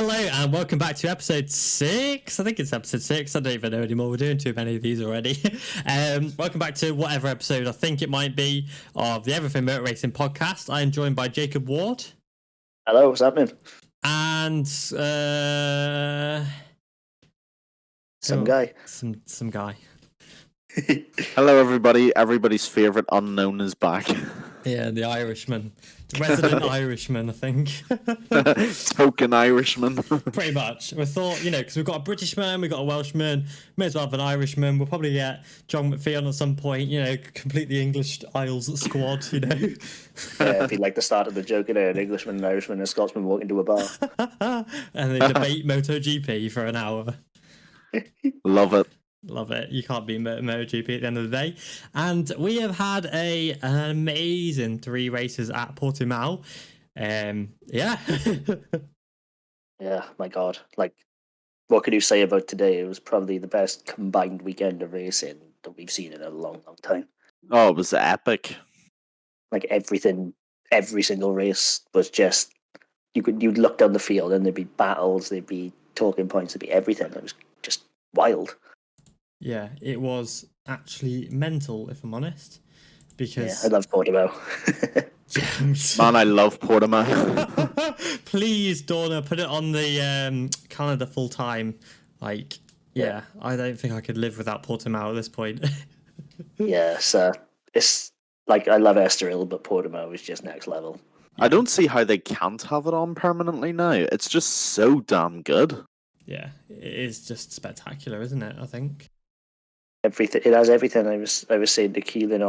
Hello and welcome back to episode 6. I think it's episode 6. I don't even know anymore. We're doing too many of these already. Welcome back to whatever episode I think it might be of the Everything Motor Racing podcast. I am joined by Jacob Ward. Hello, what's happening? And Some guy. Some guy. Hello, everybody. Everybody's favourite unknown is back. Yeah, the Irishman. The resident Irishman, I think. Token Irishman. Pretty much. We thought, because we've got a Britishman, we've got a Welshman, may as well have an Irishman. We'll probably get John McPhee at some point, complete the English Isles squad, Yeah, it'd be like the start of the joke, an Englishman, an Irishman, and a Scotsman walk into a bar. And they debate MotoGP for an hour. Love it. Love it. You can't beat MotoGP at the end of the day. And we have had an amazing 3 races at Portimao. Yeah. Yeah, my God. What could you say about today? It was probably the best combined weekend of racing that we've seen in a long, long time. Oh, it was epic. Everything, every single race was just, you'd look down the field and there'd be battles, there'd be talking points, there'd be everything. It was just wild. Yeah, it was actually mental, if I'm honest. Because I love Portimao. Man, I love Portimao. Please, Dorna, put it on the calendar full time. I don't think I could live without Portimao at this point. Yes, it's I love Estoril, but Portimao is just next level. I don't see how they can't have it on permanently now. It's just so damn good. Yeah, it is just spectacular, isn't it? I think. Everything, it has everything. I was saying to Keelan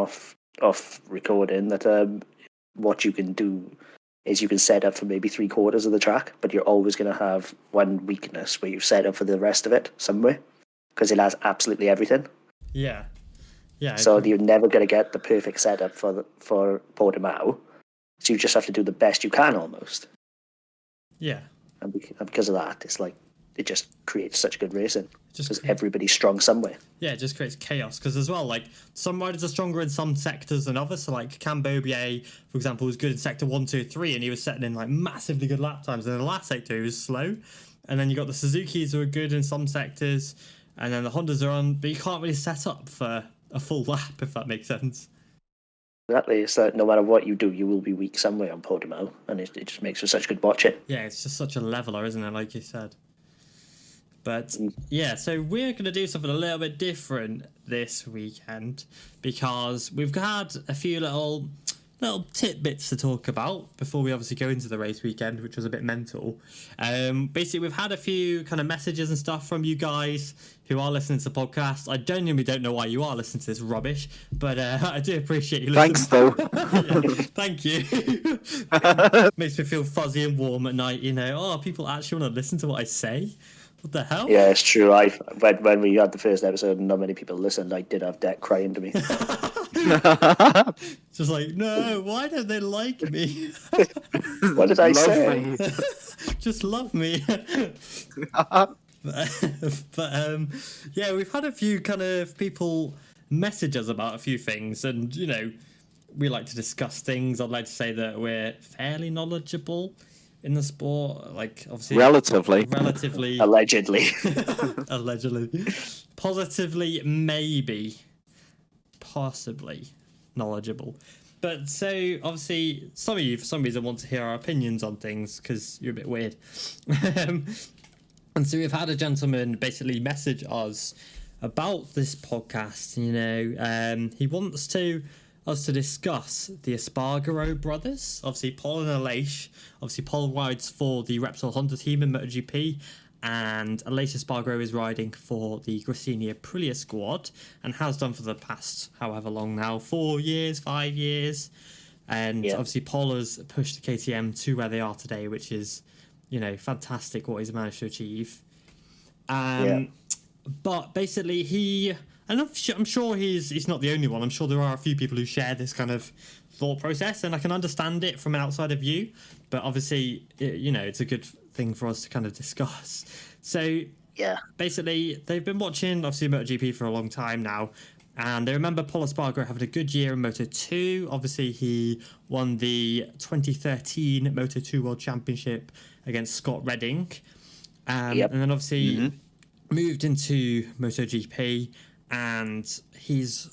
off recording that what you can do is you can set up for maybe 3/4 of the track, but you're always going to have one weakness where you set up for the rest of it somewhere, because it has absolutely everything. Yeah. So you're never going to get the perfect setup for Portimao. So you just have to do the best you can almost. Yeah. And because of that, it's it just creates such good racing. Because everybody's strong somewhere. Yeah, it just creates chaos. Because as well, some riders are stronger in some sectors than others. So Cambobier, for example, was good in sector 1, 2, 3, and he was setting in massively good lap times. And in the last sector, he was slow. And then you got the Suzukis who are good in some sectors, and then the Hondas are on, but you can't really set up for a full lap, if that makes sense. Exactly. It's no matter what you do, you will be weak somewhere on Portimao, and it just makes for such good watching. Yeah, it's just such a leveler, isn't it? Like you said. But yeah, so we're going to do something a little bit different this weekend because we've had a few little tidbits to talk about before we obviously go into the race weekend, which was a bit mental. Basically, we've had a few kind of messages and stuff from you guys who are listening to the podcast. I genuinely don't know why you are listening to this rubbish, but I do appreciate you listening. Thanks, though. Yeah, thank you. Makes me feel fuzzy and warm at night, people actually want to listen to what I say. What the hell? Yeah, it's true. When we had the first episode and not many people listened, I did have Deck crying to me. Just no, why don't they like me? What did I say? Me. Just love me. But yeah, we've had a few kind of people message us about a few things, and we like to discuss things. I'd like to say that we're fairly knowledgeable in the sport, obviously relatively allegedly positively, maybe possibly knowledgeable, but so obviously some of you for some reason want to hear our opinions on things because you're a bit weird. And so we've had a gentleman basically message us about this podcast. He wants us to discuss the Esparga'bro brothers. Obviously, Paul and Alicia. Obviously, Paul rides for the Repsol Honda team in MotoGP, and Alicia Spargaroe is riding for the Gracini Aprilia squad, and has done for the past however long now, 4 years, 5 years. And obviously, Paul has pushed the KTM to where they are today, which is, fantastic what he's managed to achieve. But basically, and I'm sure he's not the only one. I'm sure there are a few people who share this kind of thought process, and I can understand it from an outsider view. But obviously, it's a good thing for us to kind of discuss. So, basically, they've been watching, obviously, MotoGP for a long time now, and they remember Paul Espargaro having a good year in Moto2. Obviously, he won the 2013 Moto2 World Championship against Scott Redding. Yep. And then obviously moved into MotoGP, and he's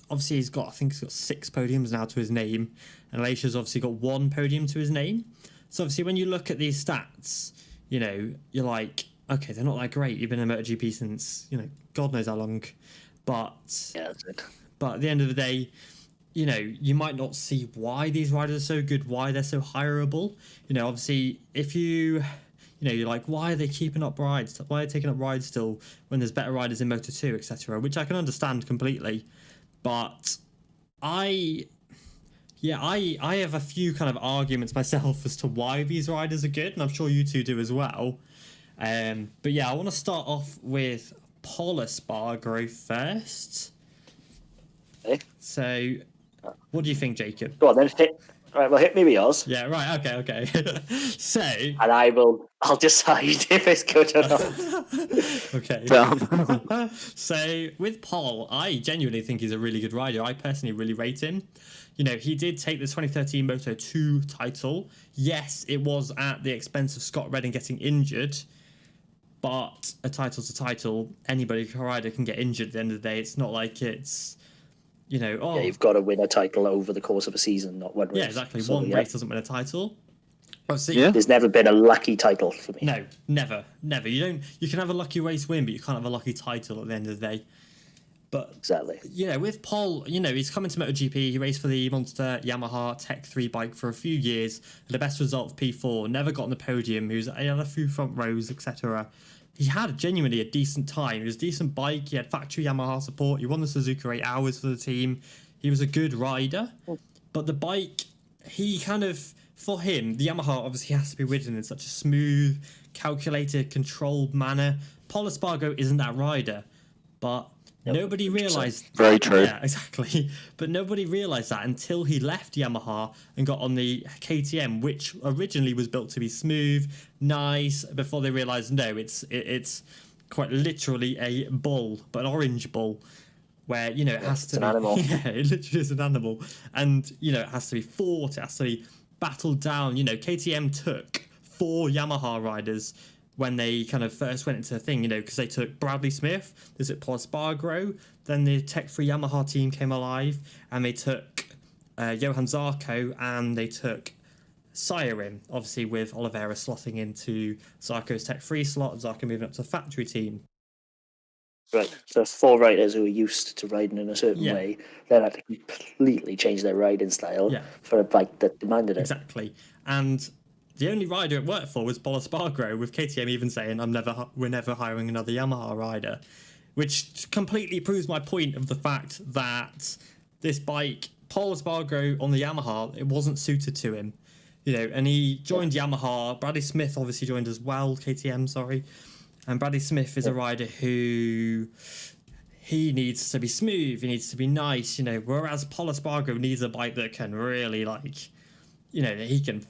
got, I think he's got 6 podiums now to his name, and Alicia's obviously got 1 podium to his name. So obviously when you look at these stats, you know, you're like, okay, they're not that great. You've been in MotoGP since, you know, God knows how long. But Yeah, that's it. But at the end of the day, you know, you might not see why these riders are so good, why they're so hireable. You know, obviously, if you know, you're like, why are they keeping up rides? Why are they taking up rides still when there's better riders in Moto2, etc., which I can understand completely. But I have a few kind of arguments myself as to why these riders are good, and I'm sure you two do as well. But yeah, I want to start off with Paul Espargaro first. Okay. So, what do you think, Jacob? Go on then. Right, well, hit me with yours. Yeah, right, okay. So... And I'll decide if it's good or not. Okay. So, with Paul, I genuinely think he's a really good rider. I personally really rate him. You know, he did take the 2013 Moto2 title. Yes, it was at the expense of Scott Redding getting injured, but a title's a title. Anybody, rider, can get injured at the end of the day. It's not like it's... You know, Yeah, you've got to win a title over the course of a season, not one race. Yeah, exactly. So, one race doesn't win a title. Obviously, Yeah. There's never been a lucky title for me. No, never. You can have a lucky race win, but you can't have a lucky title at the end of the day. But Exactly. you know, with Paul, you know, he's coming to MotoGP. He raced for the Monster Yamaha Tech 3 bike for a few years. The best result of P4. Never got on the podium. He had a few front rows, etc. He had genuinely a decent time. It was a decent bike. He had factory Yamaha support. He won the Suzuka 8 Hours for the team. He was a good rider. But the bike, he kind of, for him, the Yamaha obviously has to be ridden in such a smooth, calculated, controlled manner. Paul Espargaro isn't that rider. But nobody realised... Very true. Yeah, exactly. But nobody realised that until he left Yamaha and got on the KTM, which originally was built to be smooth, nice, before they realised, no, it's quite literally a bull, but an orange bull, where, you know, it has to be... an animal. Yeah, it literally is an animal. And, you know, it has to be fought, it has to be battled down. You know, KTM took 4 Yamaha riders when they kind of first went into the thing, you know, because they took Bradley Smith, there's it Paul Espargaro, then the Tech 3 Yamaha team came alive, and they took Johan Zarco, and they took Siren, obviously with Oliveira slotting into Zarco's Tech 3 slot, and Zarco moving up to the factory team. Right. So 4 riders who are used to riding in a certain way then had to completely change their riding style for a bike that demanded it. Exactly. And the only rider it worked for was Paul Espargaro, with KTM even saying, we're never hiring another Yamaha rider, which completely proves my point of the fact that this bike, Paul Espargaro on the Yamaha, it wasn't suited to him. You know, and he joined Yamaha. Bradley Smith obviously joined as well, KTM, sorry. And Bradley Smith is a rider who... He needs to be smooth, he needs to be nice, you know, whereas Paul Espargaro needs a bike that can really, like, you know, that he can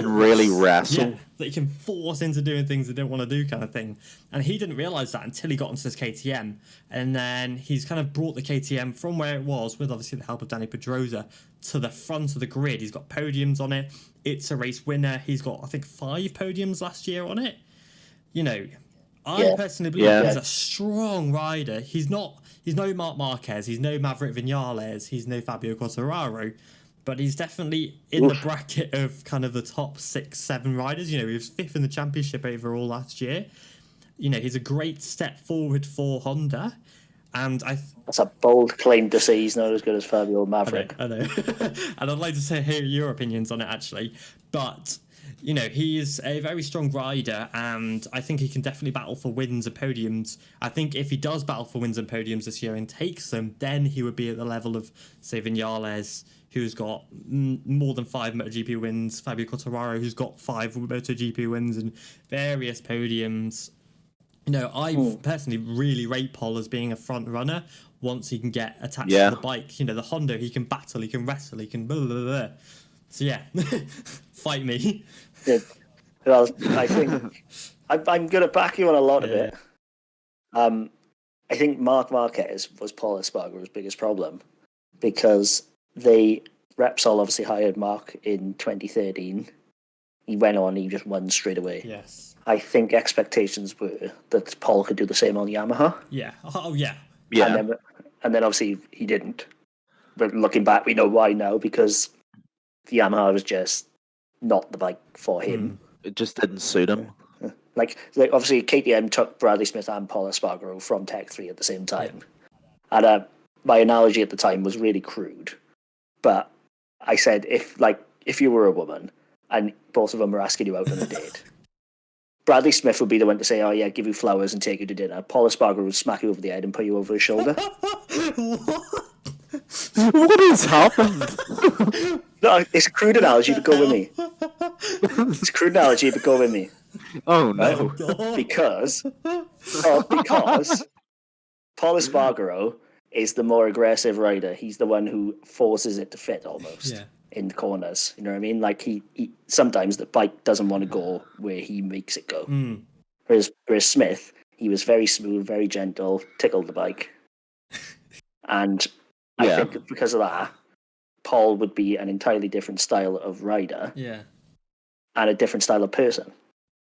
really wrestle. Yeah, that he can force into doing things they don't want to do, kind of thing. And he didn't realise that until he got onto this KTM. And then he's kind of brought the KTM from where it was, with obviously the help of Danny Pedrosa, to the front of the grid. He's got podiums on it. It's a race winner. He's got, I think, 5 podiums last year on it. You know, I personally believe he's a strong rider. He's no Marc Marquez. He's no Maverick Vinales. He's no Fabio Quartararo. But he's definitely in the bracket of kind of the top 6, 7 riders. You know, he was 5th in the championship overall last year. You know, he's a great step forward for Honda. And that's a bold claim to say he's not as good as Fabio Maverick. I know. And I'd like to hear your opinions on it, actually. But, you know, he is a very strong rider, and I think he can definitely battle for wins and podiums. I think if he does battle for wins and podiums this year and takes them, then he would be at the level of, say, Vinales, who's got more than 5 MotoGP wins, Fabio Quartararo, who's got 5 MotoGP wins and various podiums. You know, I personally really rate Paul as being a front runner once he can get attached to the bike. You know, the Honda, he can battle, he can wrestle, he can blah, blah, blah. So, yeah, fight me. Yeah. Well, I think I'm going to back you on a lot of it. I think Marc Marquez was Paul Espargaro's biggest problem, because Repsol obviously hired Mark in 2013, he went on, he just won straight away. Yes. I think expectations were that Paul could do the same on Yamaha. Yeah. Oh, yeah. Yeah. And then obviously he didn't. But looking back, we know why now, because the Yamaha was just not the bike for him. It just didn't suit him. Like obviously KTM took Bradley Smith and Paul Espargaro from Tech 3 at the same time. Yeah. And my analogy at the time was really crude. But I said, if you were a woman and both of them were asking you out on a date, Bradley Smith would be the one to say, oh yeah, give you flowers and take you to dinner. Paul Espargaro would smack you over the head and put you over his shoulder. What has happened? No, it's a crude analogy, but go with me. It's a crude analogy, but go with me. Oh no! Because Paul Espargaro is the more aggressive rider. He's the one who forces it to fit almost in the corners. You know what I mean? Like he sometimes the bike doesn't want to go where he makes it go. Whereas Smith, he was very smooth, very gentle, tickled the bike, and I think because of that, Paul would be an entirely different style of rider. Yeah. And a different style of person.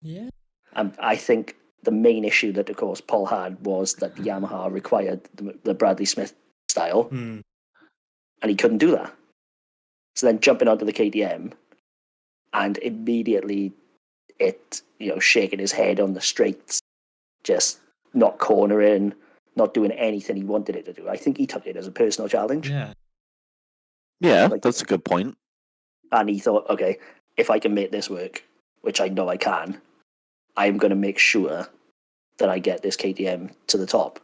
Yeah. And I think the main issue that, of course, Paul had was that the Yamaha required the Bradley Smith style, and he couldn't do that. So then jumping onto the KTM, and immediately shaking his head on the straights, just not cornering, not doing anything he wanted it to do. I think he took it as a personal challenge. Yeah. Yeah, that's a good point. And he thought, okay, if I can make this work, which I know I can, I'm going to make sure that I get this KTM to the top.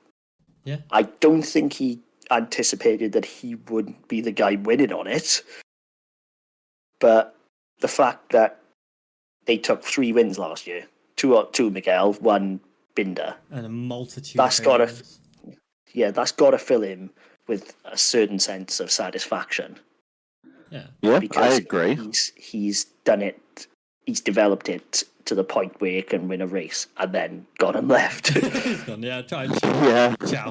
Yeah. I don't think he anticipated that he would be the guy winning on it. But the fact that they took 3 wins last year, two Miguel, 1 Binder, and a multitude. That's got to fill him with a certain sense of satisfaction. Yeah, because I agree. He's done it. He's developed it to the point where he can win a race, and then gone and left. He's gone. Yeah, ciao,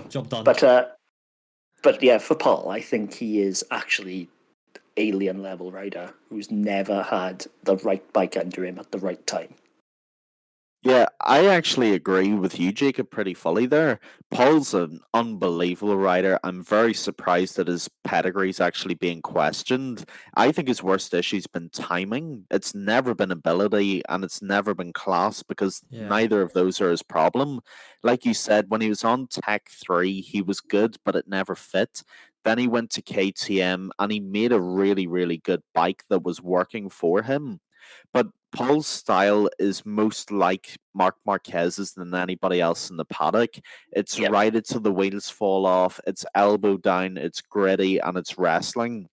job done. But yeah, for Paul, I think he is actually alien level rider who's never had the right bike under him at the right time. Yeah, I actually agree with you, Jacob, pretty fully there. Paul's an unbelievable rider. I'm very surprised that his pedigree's actually being questioned. I think his worst issue's been timing. It's never been ability, and it's never been class, because neither of those are his problem. Like you said, when he was on Tech 3, he was good, but it never fit. Then he went to KTM, and he made a really, really good bike that was working for him. But Paul's style is most like Marc Marquez's than anybody else in the paddock. It's right until the wheels fall off. It's elbow down. It's gritty, and it's wrestling.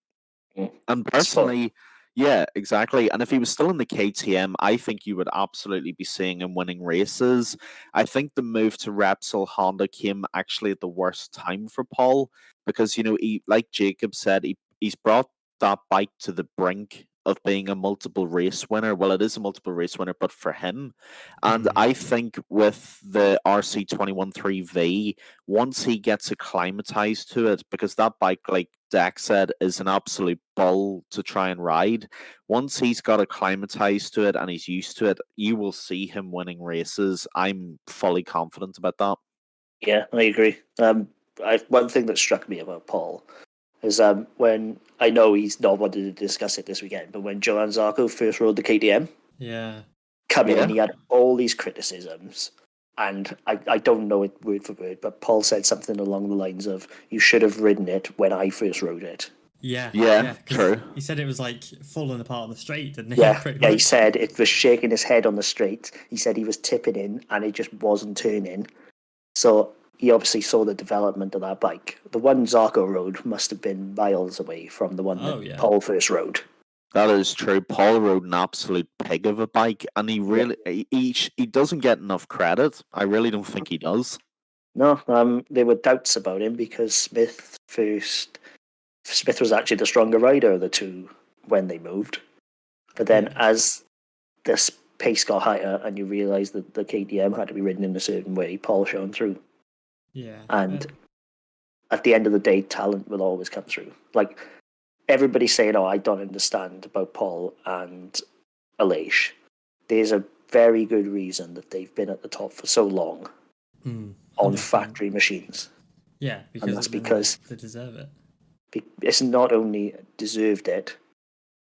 And personally, yeah, exactly. And if he was still in the KTM, I think you would absolutely be seeing him winning races. I think the move to Repsol Honda came actually at the worst time for Paul, because he, like Jacob said, he's brought that bike to the brink of being a multiple race winner. Well, it is a multiple race winner, but for him. And I think with the RC213V, once he gets acclimatized to it, because that bike, like Dak said, is an absolute bull to try and ride. Once he's got acclimatized to it and he's used to it, you will see him winning races. I'm fully confident about that. Yeah, I agree. One thing that struck me about Paul is when, I know he's not wanted to discuss it this weekend, but when Johann Zarco first rode the KTM, coming in, he had all these criticisms, and I don't know it word for word, but Paul said something along the lines of, "You should have ridden it when I first rode it." Yeah, true. He said it was like falling apart on the straight, didn't he? Yeah, he said it was shaking his head on the straight. He said he was tipping in, and it just wasn't turning. So he obviously saw the development of that bike. The one Zarco rode must have been miles away from the one that Paul first rode. That is true. Paul rode an absolute pig of a bike, and he really he doesn't get enough credit. I really don't think he does. No, there were doubts about him because Smith was actually the stronger rider of the two when they moved. But then as this pace got higher and you realised that the KTM had to be ridden in a certain way, Paul shone through. Yeah. And at the end of the day, talent will always come through. Like, everybody's saying, "Oh, I don't understand about Paul and Alicia, there's a very good reason that they've been at the top for so long on 100%. factory machines. Yeah, And that's they because deserve it. it's not only deserved it,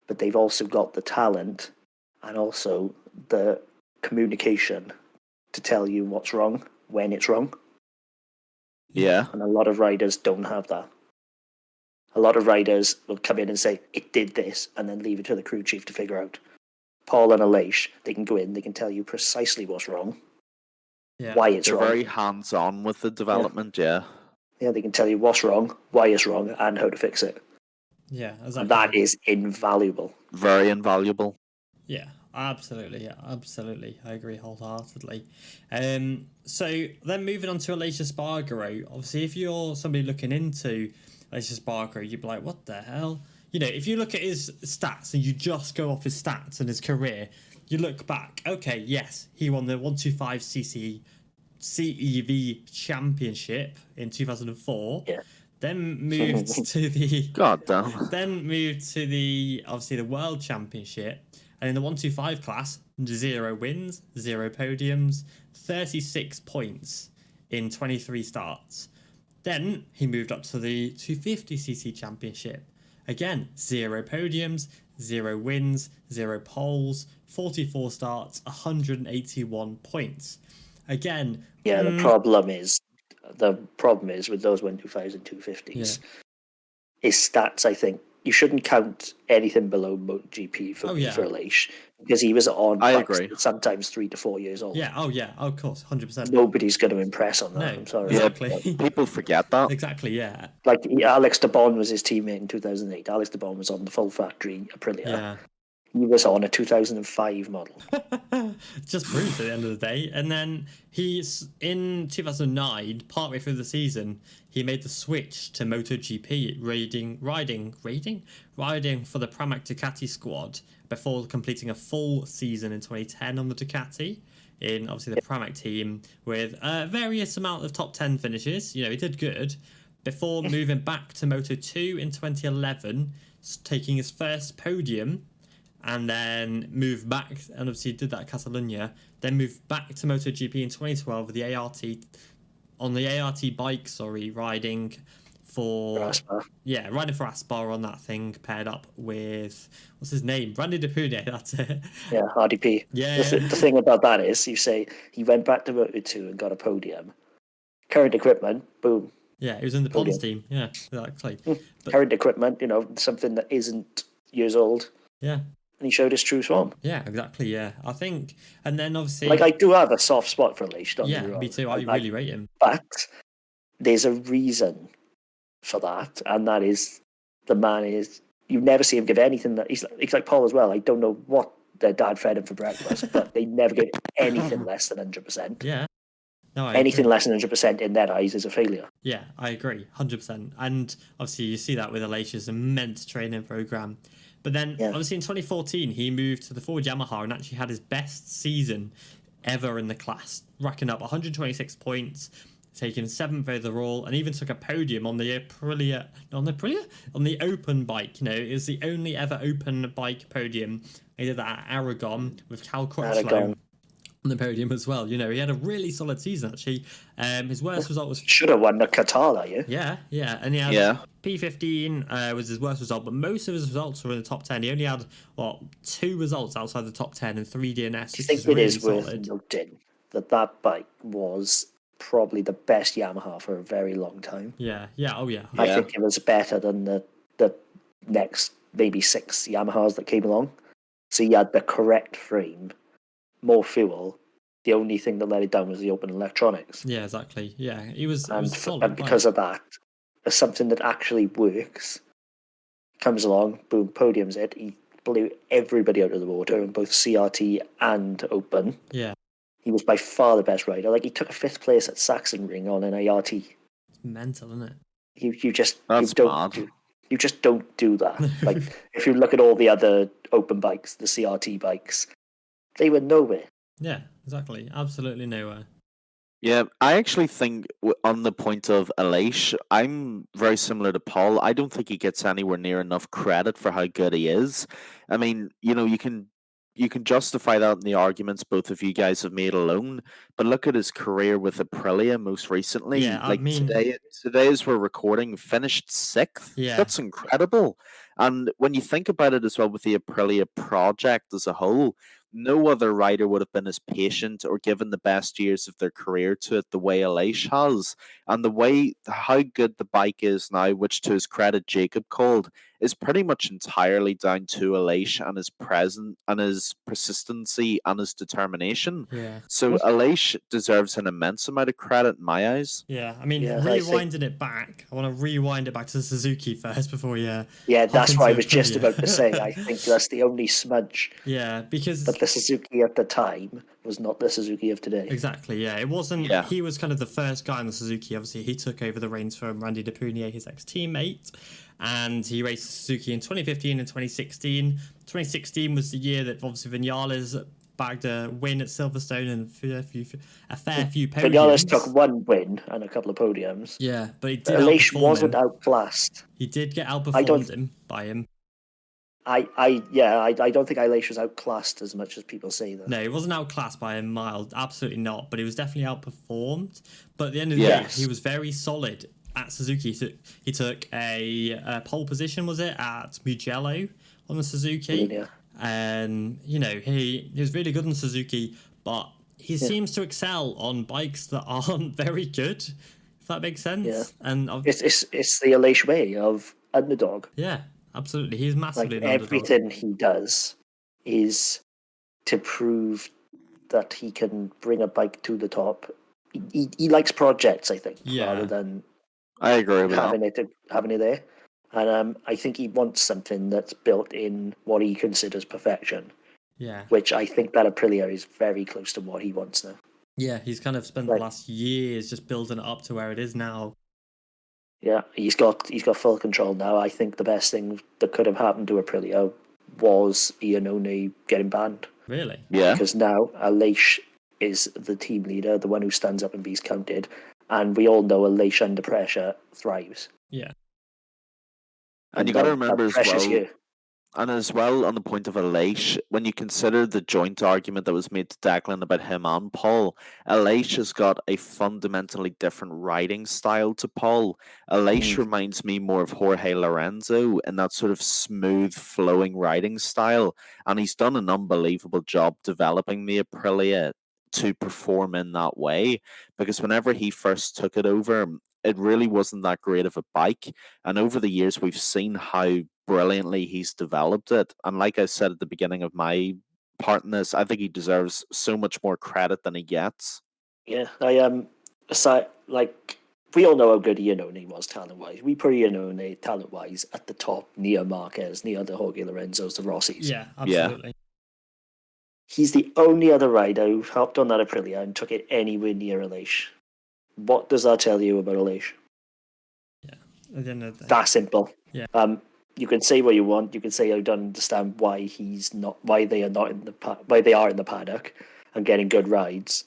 but they've also got the talent and also the communication to tell you what's wrong when it's wrong. Yeah. And a lot of riders don't have that. A lot of riders will come in and say, it did this, and then leave it to the crew chief to figure out. Paul and Alicia, they can go in, they can tell you precisely what's wrong, why it's They're wrong. very hands-on with the development, yeah. Yeah, they can tell you what's wrong, why it's wrong, and how to fix it. Yeah, exactly. And that is invaluable. Very invaluable. Yeah, absolutely. Yeah, absolutely. I agree wholeheartedly. So then moving on to Alicia Spargaroe. Obviously, if you're somebody looking into Alicia Spargaroe, you'd be like, what the hell? You know, if you look at his stats and you just go off his stats and his career, you look back. Okay, yes, he won the 125cc CEV championship in 2004. Yeah. Then moved to the God damn. Then moved to the obviously the World Championship, and in the 125 class, 0 wins, 0 podiums, 36 points in 23 starts. Then he moved up to the 250cc championship. Again, 0 podiums, 0 wins, 0 poles, 44 starts, 181 points. Again, yeah, the problem is with those 125s and 250s. His stats, I think, you shouldn't count anything below MotoGP for Alicia, because he was on I bikes agree. Sometimes 3 to 4 years old. Yeah, of course, 100%. Nobody's going to impress on that. No, I'm sorry. exactly. People forget that. Exactly, yeah. Like Alex de Bon was his teammate in 2008. Alex de Bon was on the full factory Aprilia. Yeah. He was on a 2005 model. Just proves at the end of the day. And then he's in 2009, partway through the season, he made the switch to MotoGP, riding for the Pramac Ducati squad before completing a full season in 2010 on the Ducati in obviously the Pramac team with various amount of top 10 finishes. You know, he did good before moving back to Moto2 in 2011, taking his first podium. And then moved back, and obviously did that at Catalunya. Then moved back to MotoGP in 2012 with the ART, on the ART bike, riding for Aspar. Yeah, riding for Aspar on that thing, paired up with, what's his name? Randy Depune, that's it. Yeah, RDP. Yeah. The thing about that is, you say he went back to Moto2 and got a podium. Current equipment, boom. Yeah, he was in the Pons team. Yeah, exactly. Current equipment, something that isn't years old. Yeah. And he showed his true form. Yeah, exactly. Yeah, I think, and then obviously, like, I do have a soft spot for Alicia. Yeah, me too. I really rate him. But there's a reason for that, and that is the man is. You never see him give anything that he's like Paul as well. I don't know what their dad fed him for breakfast, but they never give anything less than 100%. Yeah. No, anything less than 100% in their eyes is a failure. Yeah, I agree, 100%. And obviously, you see that with Alicia's immense training program. But then, obviously, in 2014, he moved to the Ford Yamaha and actually had his best season ever in the class, racking up 126 points, taking 7th overall, and even took a podium on the on the open bike. It was the only ever open bike podium. He did that at Aragon with Cal Crutchlow on the podium as well. He had a really solid season actually. His worst result was should have won the Qatar, yeah, and he had P15 was his worst result, but most of his results were in the top 10. He only had 2 results outside the top 10 and 3 DNS. I think it is worth noting that bike was probably the best Yamaha for a very long time. Yeah. I think it was better than the next maybe 6 Yamahas that came along. So he had the correct frame, more fuel. The only thing that let it down was the open electronics. Yeah, exactly. Yeah, it was solid. And because of that, as something that actually works, comes along, boom, podiums it. He blew everybody out of the water in both CRT and open. Yeah. He was by far the best rider. Like, he took a 5th place at Sachsenring on an ART. Mental, isn't it? You just don't do that. Like, if you look at all the other open bikes, the CRT bikes, they were nowhere. Yeah, exactly. Absolutely nowhere. Yeah, I actually think on the point of Alicia, I'm very similar to Paul. I don't think he gets anywhere near enough credit for how good he is. I mean, you can you can justify that in the arguments both of you guys have made alone, but look at his career with Aprilia most recently. Yeah, I Like mean, today as we're recording, finished sixth. yeah, That's incredible. And when you think about it as well with the Aprilia project as a whole, no other rider would have been as patient or given the best years of their career to it the way Aleix has. And the way how good the bike is now, which to his credit Jacob called, is pretty much entirely down to Aleix and his present and his persistency and his determination. yeah. So Aleix deserves an immense amount of credit in my eyes. Yeah, I mean, Yeah, I think- rewinding it back, I want to rewind it back to Suzuki first before we Yeah, hop that's what I into was just Aprilia. about to say. I think that's the only smudge. Yeah, because But the Suzuki at the time was not the Suzuki of today. exactly, yeah, it wasn't. Yeah. He was kind of the first guy in the Suzuki. Obviously, he took over the reins from Randy De Prunier, his ex-teammate, and he raced Suzuki in 2015 and 2016. 2016 was the year that obviously Vinales bagged a win at Silverstone and a fair few podiums. Vinales took one win and a couple of podiums. Yeah, but he did Aleix outperform wasn't him. outclassed. He did get I don't- outperformed by him. I don't think Aleix was outclassed as much as people say that. No, he wasn't outclassed by a mile, absolutely not. But he was definitely outperformed. But at the end of the Yes. day, he was very solid at Suzuki. He took a pole position, was it, at Mugello on the Suzuki? Yeah. And he was really good on Suzuki, but he seems to excel on bikes that aren't very good. If that makes sense. Yeah. And It's the Aleix way of underdog. yeah, absolutely, he's massively Like an underdog. everything he does is to prove that he can bring a bike to the top. He likes projects, I think, Yeah. rather than I agree with that. having it there. And I think he wants something that's built in what he considers perfection, Yeah. which I think that Aprilia is very close to what he wants now. Yeah, he's kind of spent Right. the last years just building it up to where it is now. Yeah, he's got full control now. I think the best thing that could have happened to Aprilia was Iannone getting banned. Really? Yeah. Because now Aleix is the team leader, the one who stands up and be counted, and we all know Aleix under pressure thrives. Yeah. And you got to remember as pressure's well, here. and as well on the point of Aleix, when you consider the joint argument that was made to Declan about him and Paul, Aleix has got a fundamentally different riding style to Paul. Aleix reminds me more of Jorge Lorenzo in that sort of smooth, flowing riding style, and he's done an unbelievable job developing the Aprilia to perform in that way, because whenever he first took it over, it really wasn't that great of a bike. And over the years, we've seen how brilliantly he's developed it. And like I said at the beginning of my part in this, I think he deserves so much more credit than he gets. Yeah, aside, like, we all know how good Iannone was talent-wise. We put Iannone talent-wise at the top, near Marquez, near the Jorge Lorenzos, the Rossis. Yeah, absolutely. He's the only other rider who hopped on that Aprilia and took it anywhere near Aleix. What does that tell you about Aleix? At the end of the day. That simple. Yeah. You can say what you want. You can say I don't understand why why they are in the paddock and getting good rides.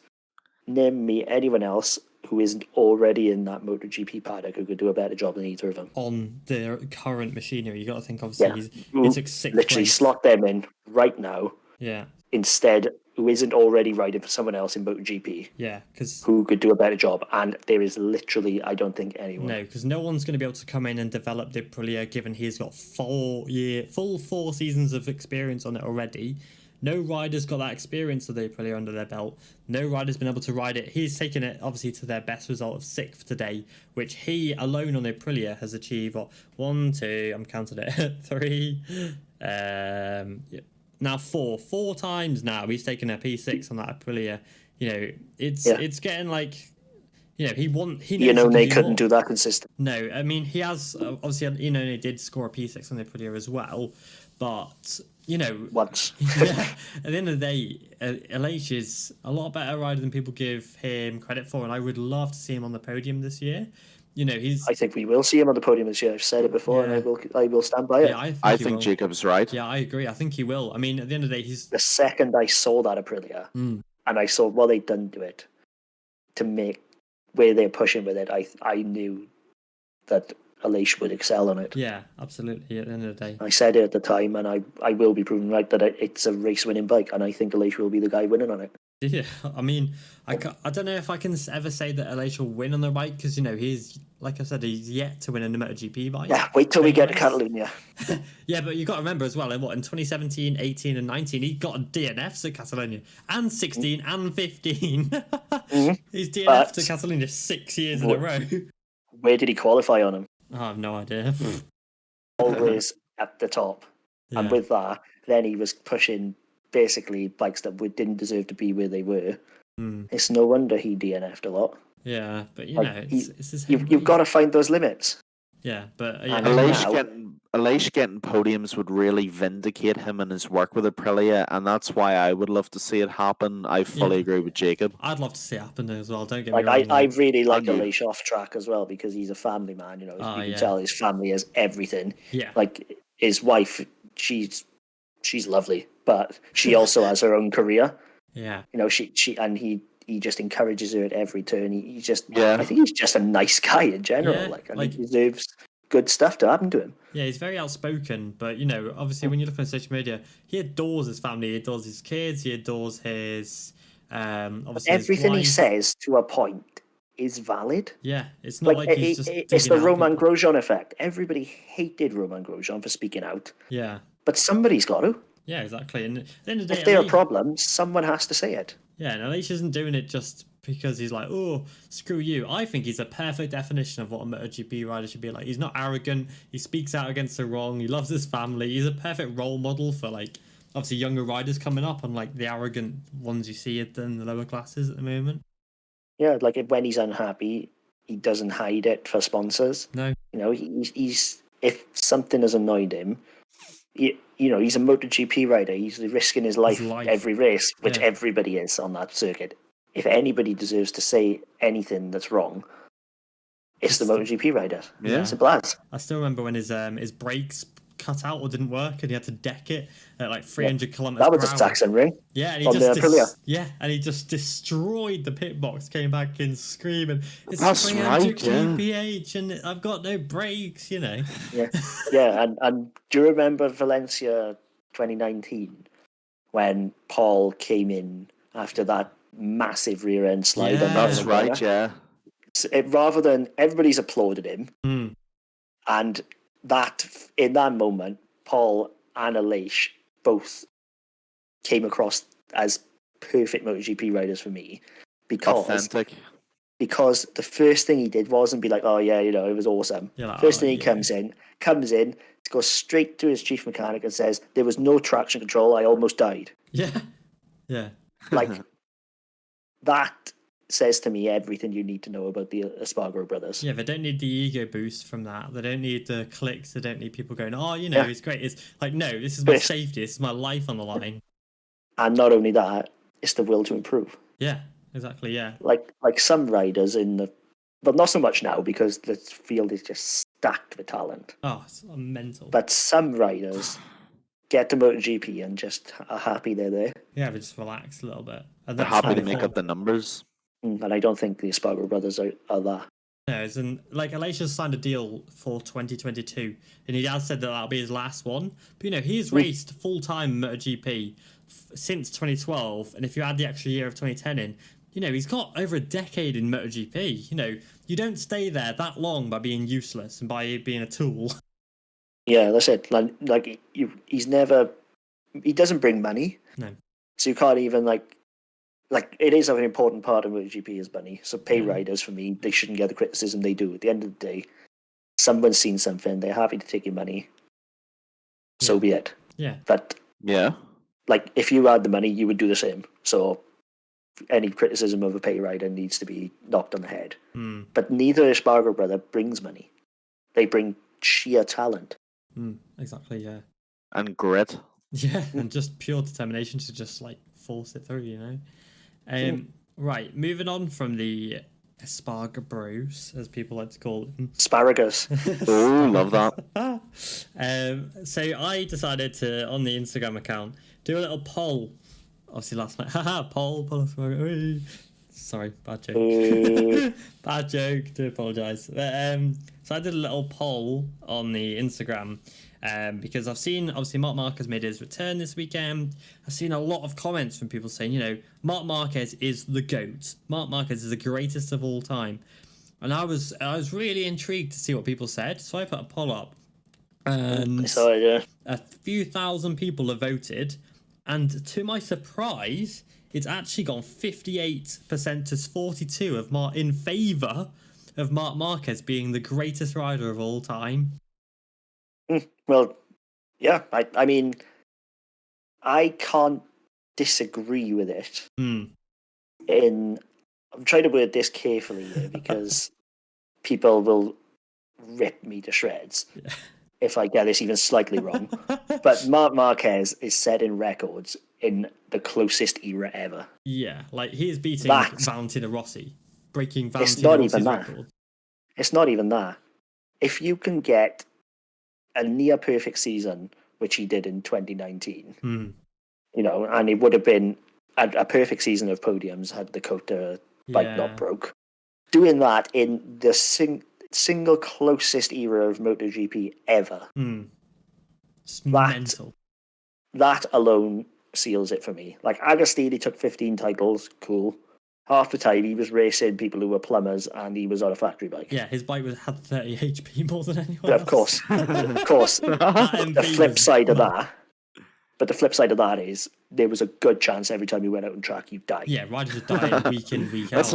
Name me anyone else who isn't already in that MotoGP paddock who could do a better job than either of them. On their current machinery, you got to think obviously Yeah. he's like sixth Literally place. slot them in right now. Yeah, Instead, who isn't already riding for someone else in MotoGP yeah, because who could do a better job, and there is literally, I don't think, anyone. no, because no one's going to be able to come in and develop the Aprilia given he's got full 4 seasons of experience on it already. No rider's got that experience of the Aprilia under their belt. No rider's been able to ride it. He's taken it obviously to their best result of 6th today, which he alone on the Aprilia has achieved. What, 1, 2, I'm counting it, 3, now 4 times now he's taken a P6 on that Aprilia. It's getting like, he knows Iannone couldn't do that consistent. No, I mean, he has obviously he did score a P6 on the Aprilia as well, but Once. yeah, at the end of the day, Aleix is a lot better rider than people give him credit for, and I would love to see him on the podium this year. I think we will see him on the podium this year. I've said it before, Yeah. and I will stand by it. Yeah, I he think will. Jacob's right. Yeah, I agree. I think he will. I mean, at the end of the day, he's The second I saw that Aprilia, and I saw what they'd done to it, to make where they're pushing with it, I knew that Alicia would excel on it. Yeah, absolutely. At the end of the day, I said it at the time, and I will be proven right that it's a race-winning bike, and I think Alicia will be the guy winning on it. yeah. I mean, I don't know if I can ever say that Alicia will win on the bike because he's, like I said, he's yet to win a MotoGP bike. Yeah, wait till we get to Catalunya. Yeah, but you got to remember as well, in 2017, 18, and 19, he got DNFs at Catalonia, and 16 and 15. He's DNF'd to Catalonia 6 years in a row. Where did he qualify on him? I have no idea. Always at the top. Yeah. And with that, then he was pushing basically bikes that didn't deserve to be where they were. It's no wonder he DNF'd a lot. Yeah, but it's his you've got to find those limits. Yeah, but Alicia getting podiums would really vindicate him and his work with Aprilia, and that's why I would love to see it happen. I fully agree with Jacob. I'd love to see it happen as well. Don't get me wrong. I really like Alicia off track as well because he's a family man. You can tell his family has everything. Yeah, like his wife, she's lovely, but she also has her own career. Yeah, she and he just encourages her at every turn. I think he's just a nice guy in general. He deserves good stuff to happen to him. Yeah, he's very outspoken, but obviously when you look on social media, he adores his family, he adores his kids, he adores his obviously everything his he says to a point is valid. Yeah, it's not like he's just it's the Romain Grosjean effect. Everybody hated Romain Grosjean for speaking out. Yeah, but somebody's got to. Yeah, exactly. And at the end of the day, if there are problems, someone has to say it. Yeah, and Alicia isn't doing it just because he's like, oh, screw you. I think he's a perfect definition of what a MotoGP rider should be like. He's not arrogant. He speaks out against the wrong. He loves his family. He's a perfect role model for, obviously younger riders coming up and, the arrogant ones you see in the lower classes at the moment. Yeah, when he's unhappy, he doesn't hide it for sponsors. No. He's if something has annoyed him, he's a MotoGP rider. He's risking his life every race, which everybody is on that circuit. If anybody deserves to say anything that's wrong, it's the MotoGP rider. Yeah. Simple as. I still remember when his brakes cut out or didn't work, and he had to deck it at 300 kilometers. That was a Saxon ring. Yeah, and he just destroyed the pit box. Came back in screaming, "It's 300 kph, and I've got no brakes." Yeah, and do you remember Valencia 2019 when Paul came in after that massive rear end slide? Yeah, that's right. Yeah. Rather than everybody's applauded him, and that in that moment, Paul and Alicia both came across as perfect MotoGP riders for me because the first thing he did wasn't be like, oh yeah, it was awesome. First thing he comes in, goes straight to his chief mechanic and says, there was no traction control, I almost died. Yeah. That says to me everything you need to know about the Esparga Brothers. Yeah, they don't need the ego boost from that. They don't need the clicks. They don't need people going, oh, it's great. It's no, this is my safety. This is my life on the line. And not only that, it's the will to improve. Yeah, exactly, yeah. Like some riders but not so much now because the field is just stacked with talent. Oh, it's mental. But some riders get to MotoGP and just are happy they're there. Yeah, they just relax a little bit. And they're happy to make up the numbers. And I don't think the Esparga Brothers are that. No, as in, Alicia signed a deal for 2022, and he has said that that'll be his last one. But, he's raced full-time MotoGP since 2012, and if you add the extra year of 2010 in, he's got over a decade in MotoGP. You don't stay there that long by being useless and by being a tool. Yeah, that's it. He doesn't bring money. No. So you can't even, it is an important part of MotoGP is money. So pay riders, for me, they shouldn't get the criticism they do. At the end of the day, someone's seen something, they're happy to take your money. So be it. Yeah. But, yeah, if you had the money, you would do the same. So any criticism of a pay rider needs to be knocked on the head. But neither Esparga brother brings money. They bring sheer talent. Exactly, yeah. And grit. Yeah, and just pure determination to just force it through, Right, moving on from the Esparga Bros, as people like to call them. Asparagus. Oh, love that. So I decided to, on the Instagram account, do a little poll. Obviously last night. Poll Esparga. Sorry, bad joke. Bad joke, do apologise. So I did a little poll on the Instagram because I've seen, obviously, Marc Marquez made his return this weekend. I've seen a lot of comments from people saying, Marc Marquez is the GOAT. Marc Marquez is the greatest of all time. And I was really intrigued to see what people said. So I put a poll up. And a few thousand people have voted. And to my surprise, it's actually gone 58% to 42 in favour of Marc Marquez being the greatest rider of all time. Well, yeah, I mean, I can't disagree with it. I'm trying to word this carefully here because people will rip me to shreds if I get this even slightly wrong. But Marc Marquez is setting records in the closest era ever. Yeah, like he is beating Valentino Rossi, breaking Valentino Rossi's record. It's not even that. If you can get a near perfect season, which he did in 2019, and it would have been a perfect season of podiums had the Cota bike not broke. Doing that in the single closest era of MotoGP ever. It's mental. That alone seals it for me. Like, Agostini took 15 titles, cool. Half the time he was racing people who were plumbers and he was on a factory bike. Yeah, his bike had 30 HP more than anyone else. Of course. The flip side of that is there was a good chance every time you went out on track you died. Yeah, riders would die week in, week out.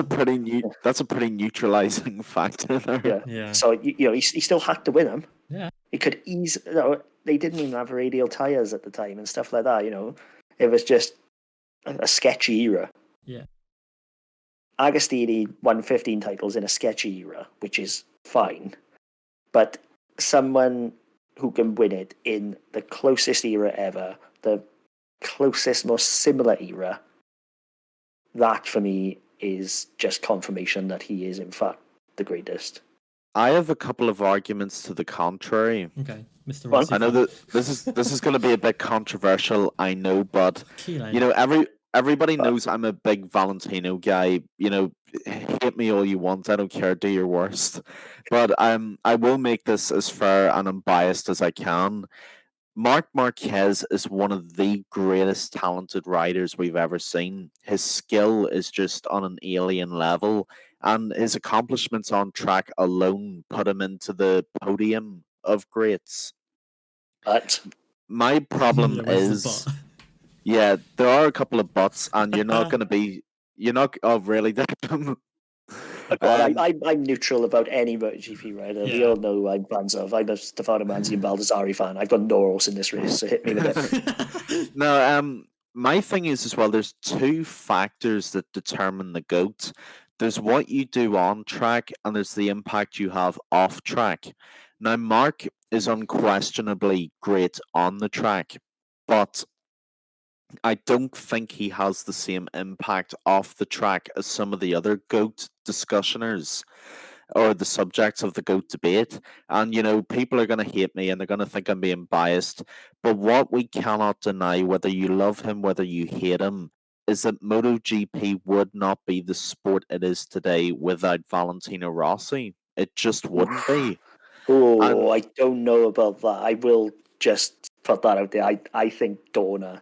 That's a pretty neutralizing factor there. Yeah. So he still had to win them. Yeah. He could they didn't even have radial tires at the time and stuff like that. It was just a sketchy era. Yeah. Agostini won 15 titles in a sketchy era, which is fine. But someone who can win it in the closest era ever, the closest, most similar era, that for me is just confirmation that he is in fact the greatest. I have a couple of arguments to the contrary. Okay, Mr. Rossi. I know that this is going to be a bit controversial, I know, but everybody knows I'm a big Valentino guy. Hate me all you want. I don't care. Do your worst. But I will make this as fair and unbiased as I can. Marc Marquez is one of the greatest talented riders we've ever seen. His skill is just on an alien level, and his accomplishments on track alone put him into the podium of greats. But my problem is, there are a couple of buts, and you're not going to be. You're not. Oh, really? I'm neutral about any MotoGP rider. We all know who I'm fans of. I'm a Stefano Manzi and Baldassarri fan. I've got no horse in this race, so hit me with it. No, my thing is as well, there's two factors that determine the GOAT. There's what you do on track, and there's the impact you have off track. Now, Mark is unquestionably great on the track, but I don't think he has the same impact off the track as some of the other GOAT discussioners or the subjects of the GOAT debate. And, people are going to hate me and they're going to think I'm being biased. But what we cannot deny, whether you love him, whether you hate him, is that MotoGP would not be the sport it is today without Valentino Rossi. It just wouldn't be. I don't know about that. I will just put that out there. I think Dorna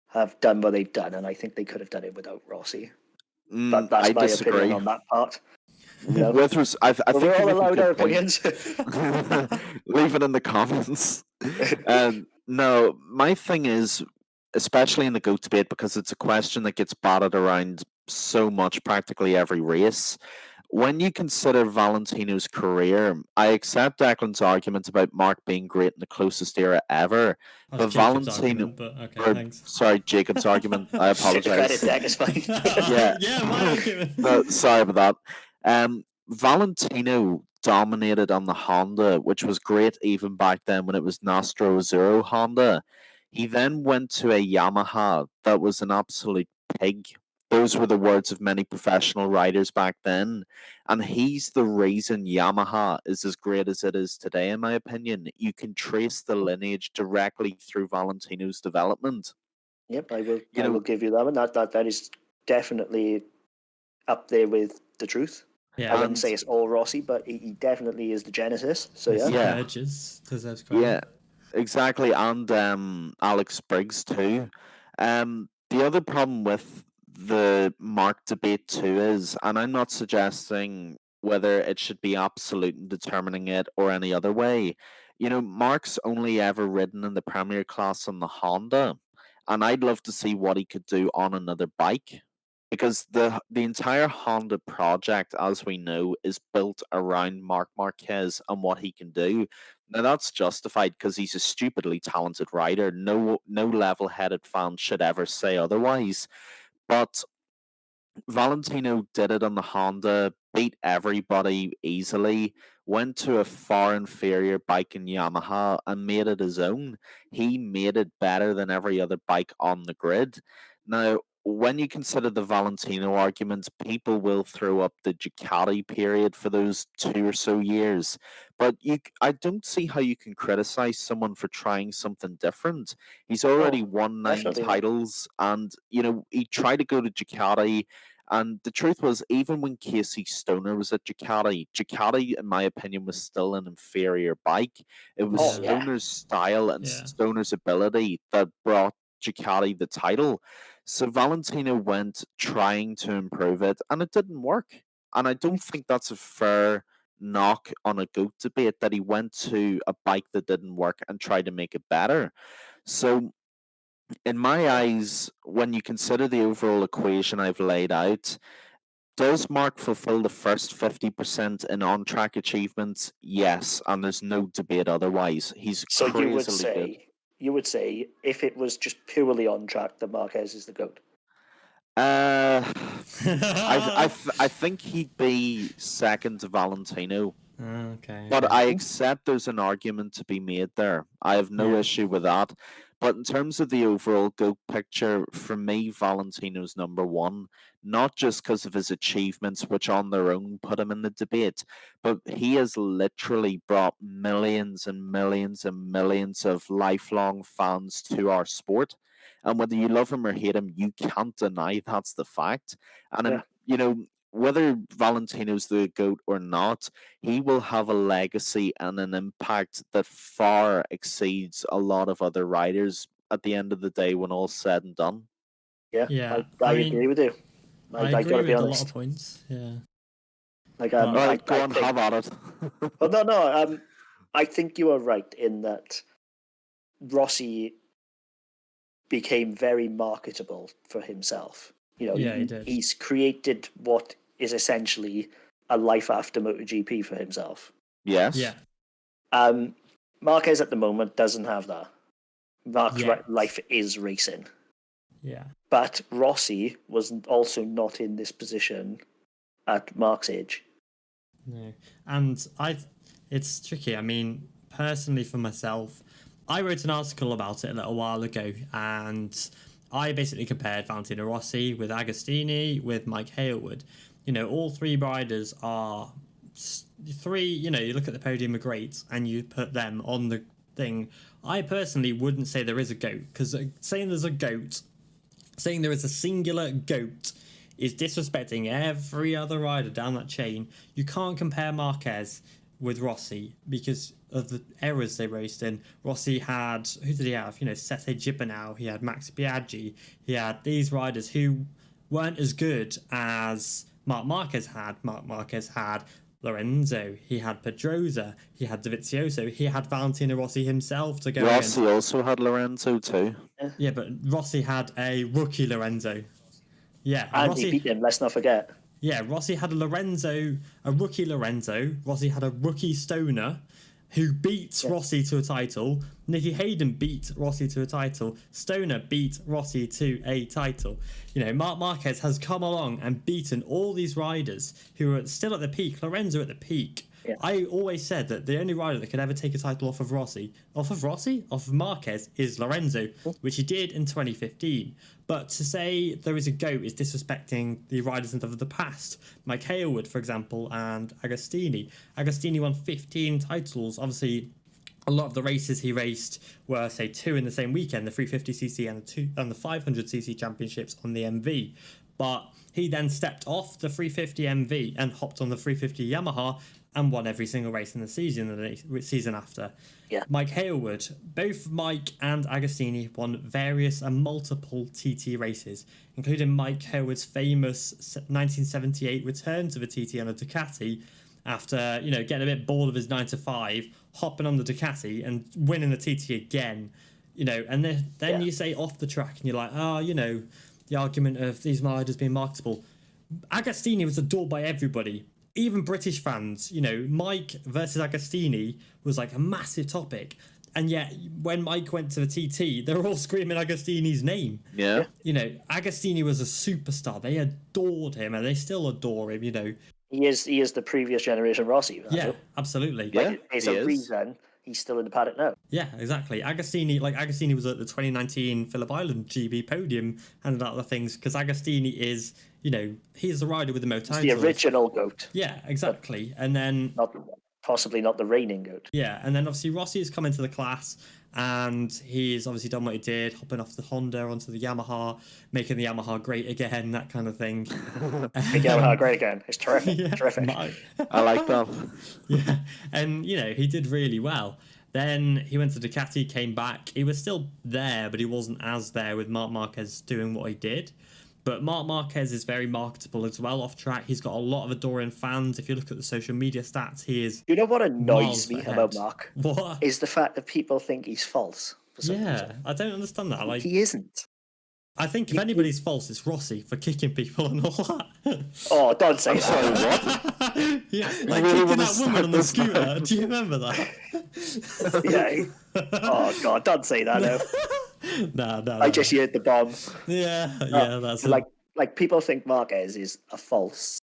have done what they've done, and I think they could have done it without Rossi. But that's my opinion on that part. I think we're all allowed our opinions. Leave it in the comments. No, my thing is, especially in the GOAT debate, because it's a question that gets batted around so much, practically every race. When you consider Valentino's career, I accept Declan's argument about Mark being great in the closest era ever. But Valentino, sorry, Jacob's argument. I apologize. Credit deck is fine. My argument. Sorry about that. Valentino dominated on the Honda, which was great even back then when it was Nastro Zero Honda. He then went to a Yamaha that was an absolute pig. Those were the words of many professional riders back then. And he's the reason Yamaha is as great as it is today, in my opinion. You can trace the lineage directly through Valentino's development. Yep, I will give you that one. That is definitely up there with the truth. Yeah, I wouldn't And say it's all Rossi, but he definitely is the genesis. So yeah. Yeah. Burgess deserves credit. Yeah, exactly, and Alex Briggs too. The other problem with the mark debate too is, and I'm not suggesting whether it should be absolute in determining it or any other way. You know, Mark's only ever ridden in the Premier class on the Honda, and I'd love to see what he could do on another bike. Because the entire Honda project, as we know, is built around Mark Marquez and what he can do. Now that's justified because he's a stupidly talented rider. No level-headed fan should ever say otherwise. But Valentino did it on the Honda, beat everybody easily, went to a far inferior bike in Yamaha and made it his own. He made it better than every other bike on the grid. Now, when you consider the Valentino arguments, people will throw up the Ducati period for those 2 or so years. But I don't see how you can criticize someone for trying something different. He's already won 9 definitely not. titles, and he tried to go to Ducati. And the truth was, even when Casey Stoner was at Ducati, in my opinion, was still an inferior bike. It was Oh, yeah. Stoner's style and Yeah. Stoner's ability that brought Ducati the title. So Valentino went trying to improve it, and it didn't work. And I don't think that's a fair knock on a GOAT debate that he went to a bike that didn't work and tried to make it better. So in my eyes, when you consider the overall equation I've laid out, does Mark fulfill the first 50% in on track achievements? Yes, and there's no debate otherwise. He's So crazily good. you would say if it was just purely on track, that Marquez is the GOAT. I think he'd be second to Valentino. Okay. But okay. I accept there's an argument to be made there. I have no Yeah. issue with that. But in terms of the overall GOAT picture, for me, Valentino's number one, not just because of his achievements, which on their own put him in the debate, but he has literally brought millions and millions and millions of lifelong fans to our sport. And whether you love him or hate him, you can't deny that's the fact. And, Yeah. whether Valentino's the GOAT or not, he will have a legacy and an impact that far exceeds a lot of other riders at the end of the day when all's said and done. Yeah. Yeah. I mean, agree with you. I I agree gotta be with a lot honest. of points. Yeah. Like But- All right, go I on, think, have at it. well, no. I think you are right in that Rossi became very marketable for himself. Yeah, he did. He's created what is essentially a life after MotoGP for himself. Yes. Yeah. Marquez at the moment doesn't have that. Mark's Yet. life is racing. Yeah. But Rossi was also not in this position at Mark's age. No. And it's tricky. I mean, personally for myself, I wrote an article about it a little while ago, and I basically compared Valentino Rossi with Agostini, with Mike Hailwood. All three riders are three, you look at the podium of greats and you put them on the thing. I personally wouldn't say there is a GOAT, because saying there's a GOAT, saying there is a singular GOAT, is disrespecting every other rider down that chain. You can't compare Marquez with Rossi because of the errors they raced in. Rossi had, who did he have? Sete Gibernau, he had Max Biaggi, he had these riders who weren't as good as Marc Marquez had. Marc Marquez had Lorenzo, he had Pedrosa, he had Dovizioso, he had Valentino Rossi himself to go Rossi also had Lorenzo too. Yeah, but Rossi had a rookie Lorenzo. Yeah, And Rossi, he beat him, let's not forget. Yeah, Rossi had a rookie Lorenzo. Rossi had a rookie Stoner who beat Rossi to a title. Nicky Hayden beat Rossi to a title. Stoner beat Rossi to a title. Marc Marquez has come along and beaten all these riders who are still at the peak. Lorenzo at the peak. Yeah. I always said that the only rider that could ever take a title off of Marquez, is Lorenzo, which he did in 2015. But to say there is a GOAT is disrespecting the riders of the past. Mike Hailwood, for example, and Agostini. Agostini won 15 titles. Obviously, a lot of the races he raced were, say, two in the same weekend, the 350cc and the 500cc championships on the MV. But he then stepped off the 350 MV and hopped on the 350 Yamaha and won every single race in the season after. Yeah. Mike Hailwood, both Mike and Agostini won various and multiple TT races, including Mike Hailwood's famous 1978 return to the TT on a Ducati after, getting a bit bored of his 9 to 5, hopping on the Ducati and winning the TT again. And then you say off the track and you're like, the argument of these riders being marketable. Agostini was adored by everybody, even British fans. Mike versus Agostini was like a massive topic. And yet, when Mike went to the TT, they were all screaming Agostini's name. Yeah. Agostini was a superstar. They adored him, and they still adore him, He is the previous generation Rossi. Yeah, absolutely. Yeah, There's a reason he's still in the paddock now. Yeah, exactly. Agostini was at the 2019 Phillip Island GB podium and other things, because Agostini is, he's the rider with the most titles. The original GOAT. Yeah, exactly. And then Possibly not the reigning GOAT. Yeah, and then obviously Rossi has come into the class, and he's obviously done what he did, hopping off the Honda onto the Yamaha, making the Yamaha great again, that kind of thing. Make Yamaha great again. It's terrific. Yeah, terrific. I like that. Yeah, and he did really well. Then he went to Ducati, came back. He was still there, but he wasn't as there with Marc Marquez doing what he did. But Marc Marquez is very marketable as well off track. He's got a lot of adoring fans. If you look at the social media stats, he is. You know what annoys me about Marc? What? Is the fact that people think he's false. For some reason. I don't understand that. He isn't. I think if anybody's false, it's Rossi for kicking people and all that. Oh, don't say that. Sorry, what? Yeah, really kicking that woman on the scooter. Do you remember that? Yeah. Oh, God, don't say that now. No. I just heard the bomb. Yeah, that's like people think Marquez is a false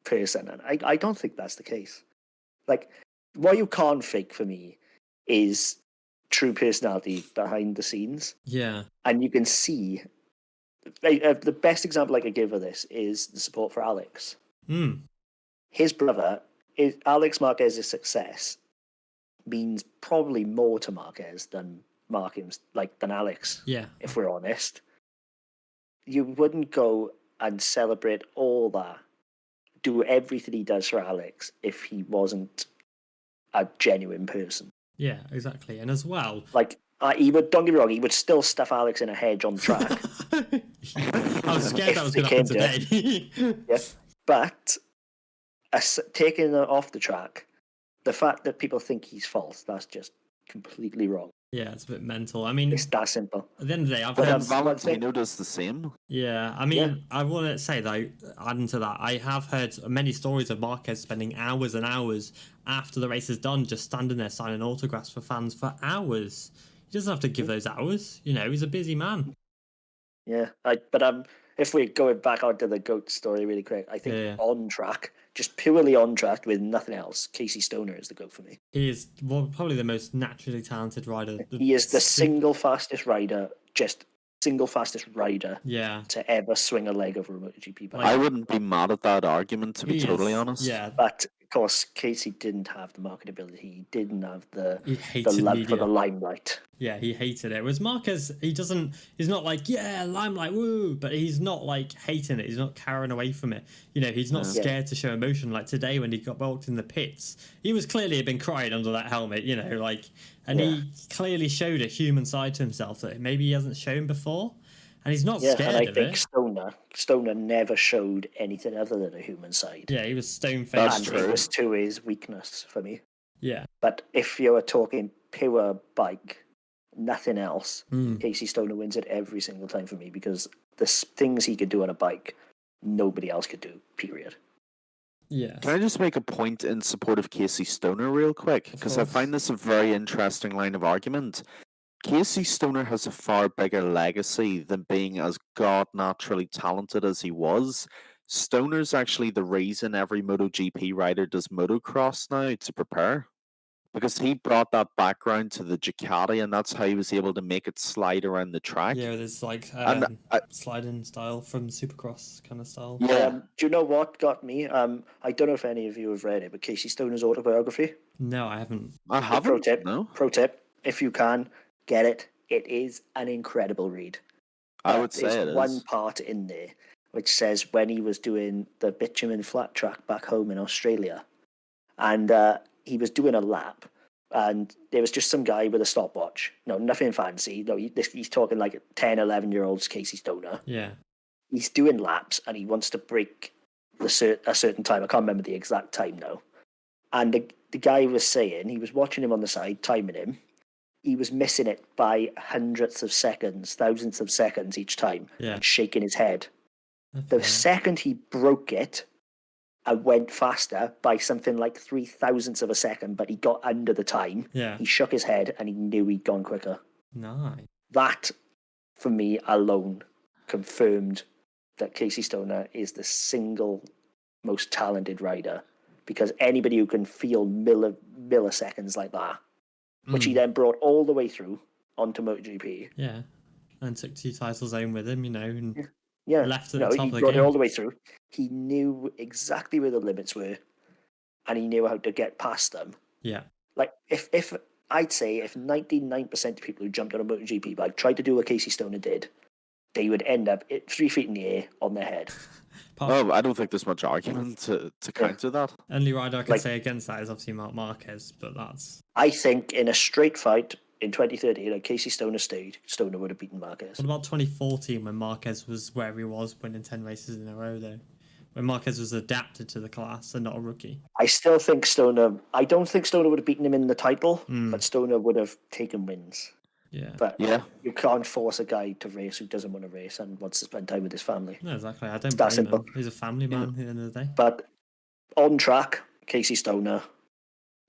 person, and I don't think that's the case. Like, what you can't fake for me is true personality behind the scenes. Yeah. And you can see, the best example I could give of this is the support for Alex. His brother, Alex Marquez's success means probably more to Marquez than than Alex. Yeah. If we're honest, you wouldn't go and celebrate all that, do everything he does for Alex if he wasn't a genuine person. Yeah, exactly. And as well, he would. Don't get me wrong. He would still stuff Alex in a hedge on the track. I was scared that was going to happen today. Yeah, but taking it off the track, the fact that people think he's false, that's just completely wrong. Yeah, it's a bit mental. I mean, it's that simple. At the end of the day, I've heard Valentino does the same. Yeah, I mean, I want to say though, adding to that, I have heard many stories of Marquez spending hours and hours after the race is done, just standing there signing autographs for fans for hours. He doesn't have to give those hours. He's a busy man. Yeah, but if we're going back onto the GOAT story really quick, I think on track, just purely on track with nothing else, Casey Stoner is the GOAT for me. He is probably the most naturally talented rider. He is the single fastest rider to ever swing a leg over a MotoGP bike. I wouldn't be mad at that argument, to be totally honest. Yeah. But of course, Casey didn't have the marketability. He didn't have the love for the limelight. Yeah, he hated it. Whereas Marquez, he's not like, yeah, limelight, woo, but he's not like hating it. He's not carrying away from it. He's not scared to show emotion. Like today when he got walked in the pits, he was clearly been crying under that helmet, he clearly showed a human side to himself that maybe he hasn't shown before. And he's not scared and of it. Stoner never showed anything other than a human side. Yeah, he was stone-faced. And it was to his weakness for me. Yeah. But if you're talking pure bike, nothing else, Casey Stoner wins it every single time for me, because the things he could do on a bike, nobody else could do, period. Yeah. Can I just make a point in support of Casey Stoner real quick? Because I find this a very interesting line of argument. Casey Stoner has a far bigger legacy than being as god-naturally talented as he was. Stoner's actually the reason every MotoGP rider does motocross now to prepare. Because he brought that background to the Ducati, and that's how he was able to make it slide around the track. Yeah, there's sliding style from Supercross kind of style. Yeah. Do you know what got me? I don't know if any of you have read it, but Casey Stoner's autobiography. No, I haven't. I haven't. Pro tip. No. Pro tip. If you can, get it. It is an incredible read. I would say there's it is. one part in there which says when he was doing the bitumen flat track back home in Australia, and he was doing a lap, and there was just some guy with a stopwatch. No, nothing fancy. No, he's talking like 10, 11-year-olds Casey Stoner. Yeah. He's doing laps, and he wants to break a certain time. I can't remember the exact time now. And the guy was saying, he was watching him on the side, timing him. He was missing it by hundredths of seconds, thousandths of seconds each time, and shaking his head. The second he broke it and went faster by something like 0.003 of a second, but he got under the time, he shook his head and he knew he'd gone quicker. Nice. That, for me alone, confirmed that Casey Stoner is the single most talented rider, because anybody who can feel milliseconds like that, which he then brought all the way through onto MotoGP. Yeah, and took 2 titles home with him, and left at the top he of the brought game. it all the way through. He knew exactly where the limits were, and he knew how to get past them. Yeah. Like, if I'd say if 99% of people who jumped on a MotoGP bike tried to do what Casey Stoner did, they would end up 3 feet in the air on their head. Well, I don't think there's much argument to counter that. Only rider I can say against that is obviously Marc Marquez, but that's... I think in a straight fight in 2013, Casey Stoner stayed, Stoner would have beaten Marquez. What about 2014 when Marquez was where he was, winning 10 races in a row, though? When Marquez was adapted to the class and not a rookie. I still think I don't think Stoner would have beaten him in the title, but Stoner would have taken wins. Yeah. But you can't force a guy to race who doesn't want to race and wants to spend time with his family. No, exactly. I don't blame him. He's a family man at the end of the day. But on track, Casey Stoner.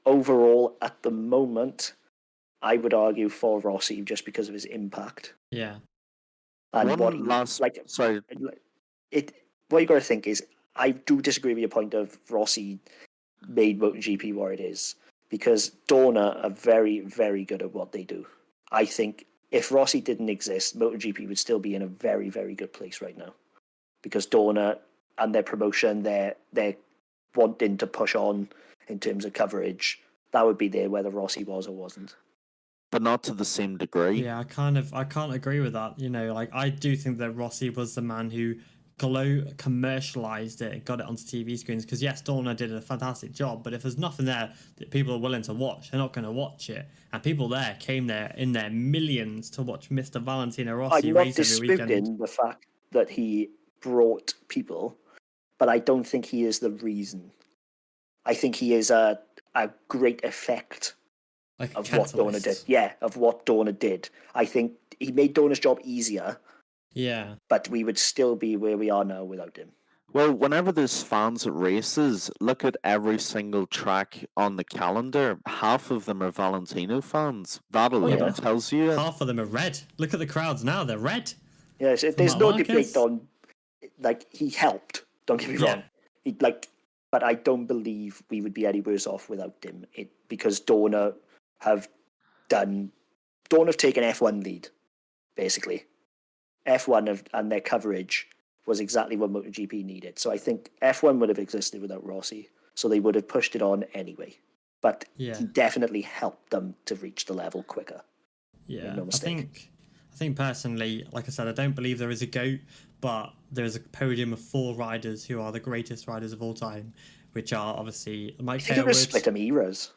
Overall, at the moment, I would argue for Rossi just because of his impact. Yeah. And what you got to think is, I do disagree with your point of Rossi made MotoGP what it is, because Dorna are very, very good at what they do. I think if Rossi didn't exist, MotoGP would still be in a very, very good place right now, because Dorna and their promotion, they're wanting to push on in terms of coverage. That would be there whether Rossi was or wasn't. But not to the same degree. Yeah, I can't agree with that. I do think that Rossi was the man who commercialized it, got it onto TV screens, because yes, Dorna did a fantastic job, but if there's nothing there that people are willing to watch, they're not going to watch it. And people there came there in their millions to watch Mr. Valentino Rossi race every weekend. I'm not disputing the fact that he brought people, but I don't think he is the reason. I think he is a great effect of what Dorna did. Yeah, of what Dorna did. I think he made Dorna's job easier. Yeah. But we would still be where we are now without him. Well, whenever there's fans at races, look at every single track on the calendar. Half of them are Valentino fans. That alone tells you. Half of them are red. Look at the crowds now; they're red. Yes, there's no debate on. He helped. Don't get me wrong. But I don't believe we would be any worse off without him. Because Dorna have taken F1 lead, basically. F1 and their coverage was exactly what MotoGP needed. So I think F1 would have existed without Rossi, so they would have pushed it on anyway. But he definitely helped them to reach the level quicker. Yeah, no mistake. I think personally, like I said, I don't believe there is a GOAT, but there is a podium of 4 riders who are the greatest riders of all time, which are obviously Mike Hayward. I think it was split them eras.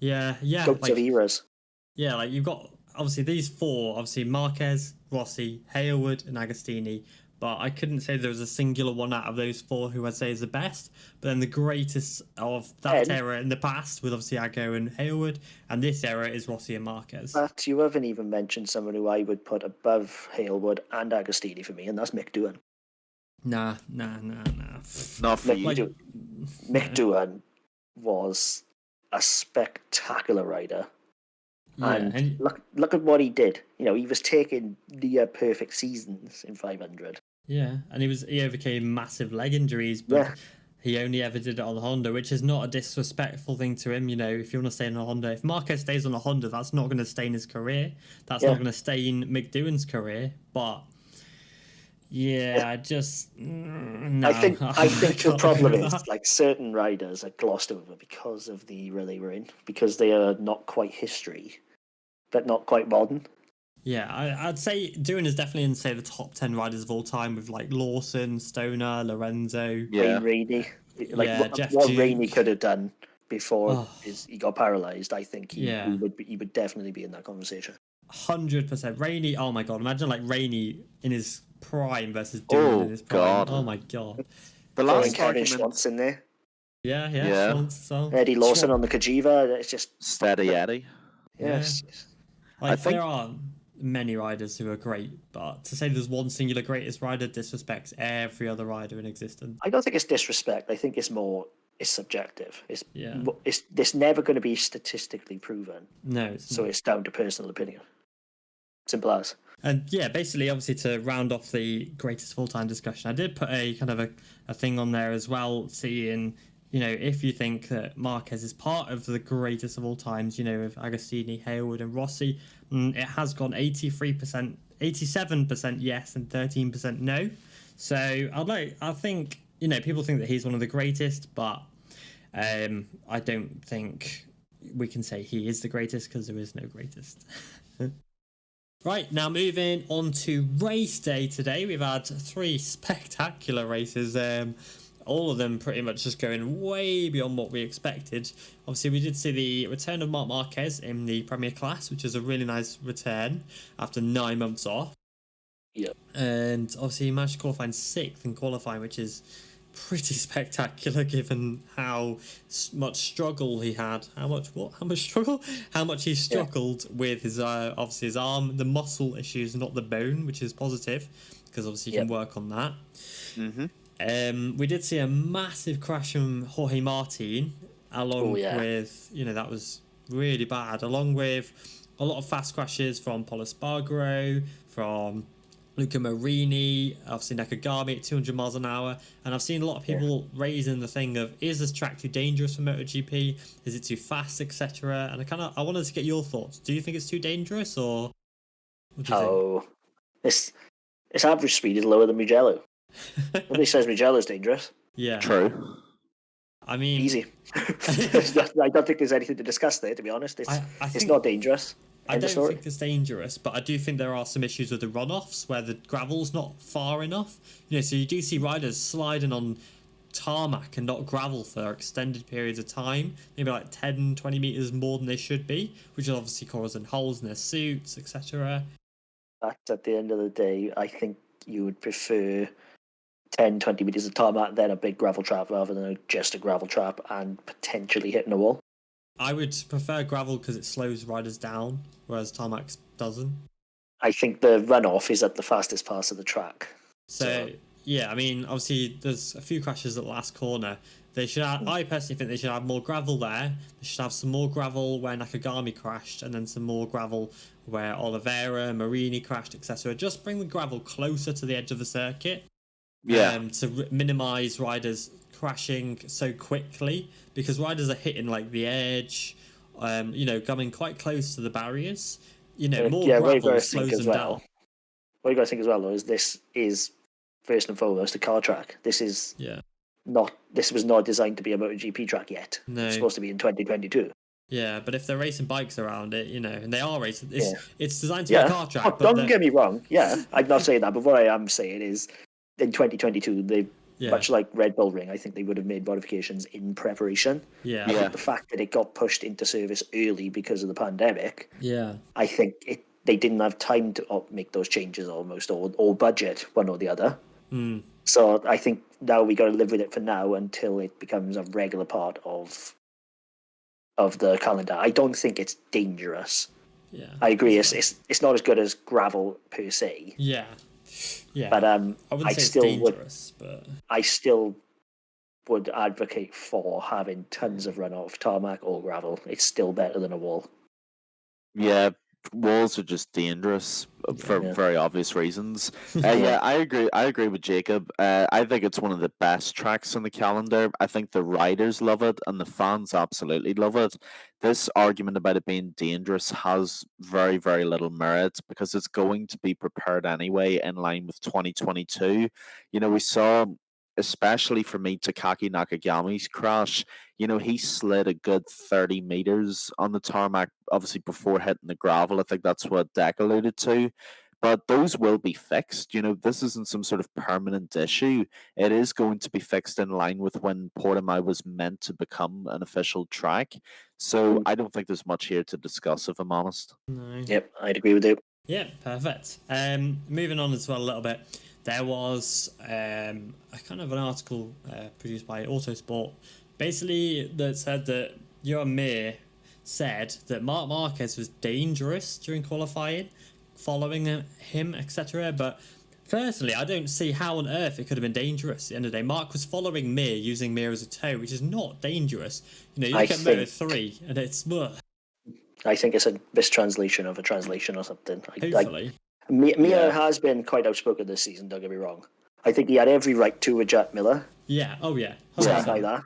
Yeah. GOATs of eras. Yeah, you've got obviously these 4, obviously Marquez, Rossi, Hayward, and Agostini. But I couldn't say there was a singular one out of those 4 who I'd say is the best. But then the greatest of that era in the past was obviously Ago and Hayward, and this era is Rossi and Marquez. But you haven't even mentioned someone who I would put above Hayward and Agostini for me, and that's Mick Doohan. Nah. Not for you. Mick Doohan was a spectacular rider. Yeah, and look at what he did. He was taking near perfect seasons in 500. Yeah, and he overcame massive leg injuries, but he only ever did it on a Honda, which is not a disrespectful thing to him. If you want to stay on a Honda, if Marquez stays on a Honda, that's not going to stay in his career. That's not going to stay in Mick Doohan's career. But I just no. I think the problem is certain riders are glossed over because of the era they were in, because they are not quite history, but not quite modern. Yeah, I'd say Doohan is definitely in, say, the top 10 riders of all time with like Lawson, Stoner, Lorenzo. Yeah. Rainey, like Yeah, Jeff what Rainey Duke. could have done before Oh, he got paralyzed. I think yeah, he would definitely be in that conversation. 100%. Rainey, oh my god, imagine like Rainey in his prime versus Doohan in Oh his prime. God. Oh my god. The Throwing last Kevin argument. Schwantz in there, Yeah, Yeah. Schwantz as well. Eddie Lawson on the Kajiva. It's just Steady Eddie. Yeah. yes. I Like, think there are many riders who are great, but to say there's one singular greatest rider disrespects every other rider in existence. I don't think it's disrespect. I think it's subjective. Yeah. It's never going to be statistically proven. No, it's So not. it's down to personal opinion. Simple as. And yeah, basically, obviously, to round off the greatest of all time discussion, I did put a kind of a thing on there as well, seeing, you know, if you think that Marquez is part of the greatest of all times, you know, with Agostini, Hailwood, and Rossi, it has gone 83%, 87% yes, and 13% no. So I think, you know, people think that he's one of the greatest, but I don't think we can say he is the greatest because there is no greatest. Right, now moving on to race day today. We've had 3 spectacular races. All of them pretty much just going way beyond what we expected. Obviously, we did see the return of Marc Marquez in the Premier Class, which is a really nice return after 9 months off. Yep. And obviously, he managed to qualify in 6th in qualifying, which is pretty spectacular given how much struggle he had. How much struggle? How much he struggled with his obviously his arm, the muscle issues, not the bone, which is positive because obviously you can work on that. We did see a massive crash from Jorge Martin, along with, you know, that was really bad, along with a lot of fast crashes from Paul Espargaro, from Luca Marini, obviously Nakagami at 200 miles an hour, and I've seen a lot of people raising the thing of, is this track too dangerous for MotoGP? Is it too fast, etc.? And I wanted to get your thoughts. Do you think it's too dangerous, or what do you think? Its average speed is lower than Mugello. Nobody says Mugello's dangerous. Yeah, true. I mean, easy. I don't think there's anything to discuss there. To be honest, it's not dangerous. I don't think it's dangerous, but I do think there are some issues with the runoffs where the gravel's not far enough. You know, so you do see riders sliding on tarmac and not gravel for extended periods of time, maybe like 10, 20 meters more than they should be, which is obviously causing holes in their suits, etc. But at the end of the day, I think you would prefer 10, 20 meters of tarmac than a big gravel trap rather than just a gravel trap and potentially hitting a wall. I would prefer gravel because it slows riders down, whereas tarmac doesn't. I think the runoff is at the fastest pass of the track. So yeah, I mean, obviously there's a few crashes at the last corner. They should I personally think they should have more gravel there. They should have some more gravel where Nakagami crashed, and then some more gravel where Oliveira, Marini crashed, etc. Just bring the gravel closer to the edge of the circuit. To minimise riders crashing so quickly, because riders are hitting like the edge, you know, coming quite close to the barriers. You know, more gravel slows them down. What you got to think as well, though, is this is first and foremost a car track. This is This was not designed to be a MotoGP track yet. No. It's supposed to be in 2022. Yeah, but if they're racing bikes around it, you know, and they are racing, it's designed to be a car track. Oh, don't get me wrong. Yeah, I'm not saying that, but what I am saying is, in 2022, they much like Red Bull Ring, I think they would have made modifications in preparation. I think the fact that it got pushed into service early because of the pandemic. I think they didn't have time to make those changes almost, or budget one or the other. So I think now we got to live with it for now until it becomes a regular part of the calendar. I don't think it's dangerous. I agree. It's not as good as gravel per se. But I wouldn't say still it's dangerous, but I still would advocate for having tons of runoff, tarmac or gravel. It's still better than a wall. Yeah, walls are just dangerous for very obvious reasons. I agree. I agree with Jacob. I think it's one of the best tracks on the calendar. I think the riders love it and the fans absolutely love it. This argument about it being dangerous has very, very little merit because it's going to be prepared anyway in line with 2022. You know, we saw especially for me, Takaki Nakagami's crash, he slid a good 30 meters on the tarmac, obviously before hitting the gravel. I think that's what Deck alluded to. But those will be fixed. This isn't some sort of permanent issue. It is going to be fixed in line with when Portimao was meant to become an official track. So I don't think there's much here to discuss, if I'm honest. No. Yep, I'd agree with you. Yeah, perfect. Moving on as well a little bit, there was a kind of an article produced by Autosport, basically that said that EMR said that Marc Marquez was dangerous during qualifying, following him, etc. But personally, I don't see how on earth it could have been dangerous. At the end of the day, Mark was following Mir, using Mir as a tow, which is not dangerous. You look at Moto 3, and it's... I think it's a mistranslation of a translation or something. Hopefully. Mir has been quite outspoken this season, don't get me wrong. I think he had every right to with Jack Miller. Yeah, oh yeah. Something like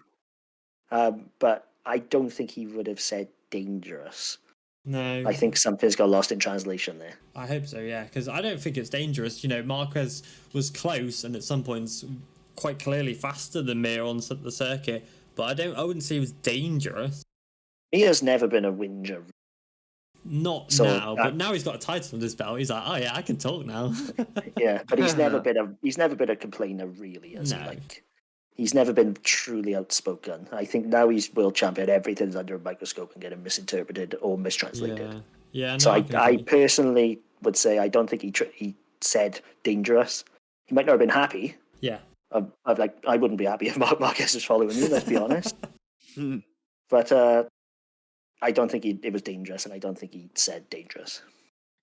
that. But I don't think he would have said dangerous. No. I think something's got lost in translation there. I hope so, yeah, because I don't think it's dangerous. Marquez was close and at some points quite clearly faster than Mir on the circuit, but I wouldn't say he was dangerous. Mir's never been a whinger. Not now, but now he's got a title on his belt. He's like, oh yeah, I can talk now. Yeah, but he's never been a complainer, really. He's never been truly outspoken. I think now he's world champion. Everything's under a microscope and getting misinterpreted or mistranslated. Yeah. No, so I personally would say I don't think he said dangerous. He might not have been happy. Yeah. I wouldn't be happy if Marc Marquez was following me. Let's be honest. But I don't think it was dangerous, and I don't think he said dangerous.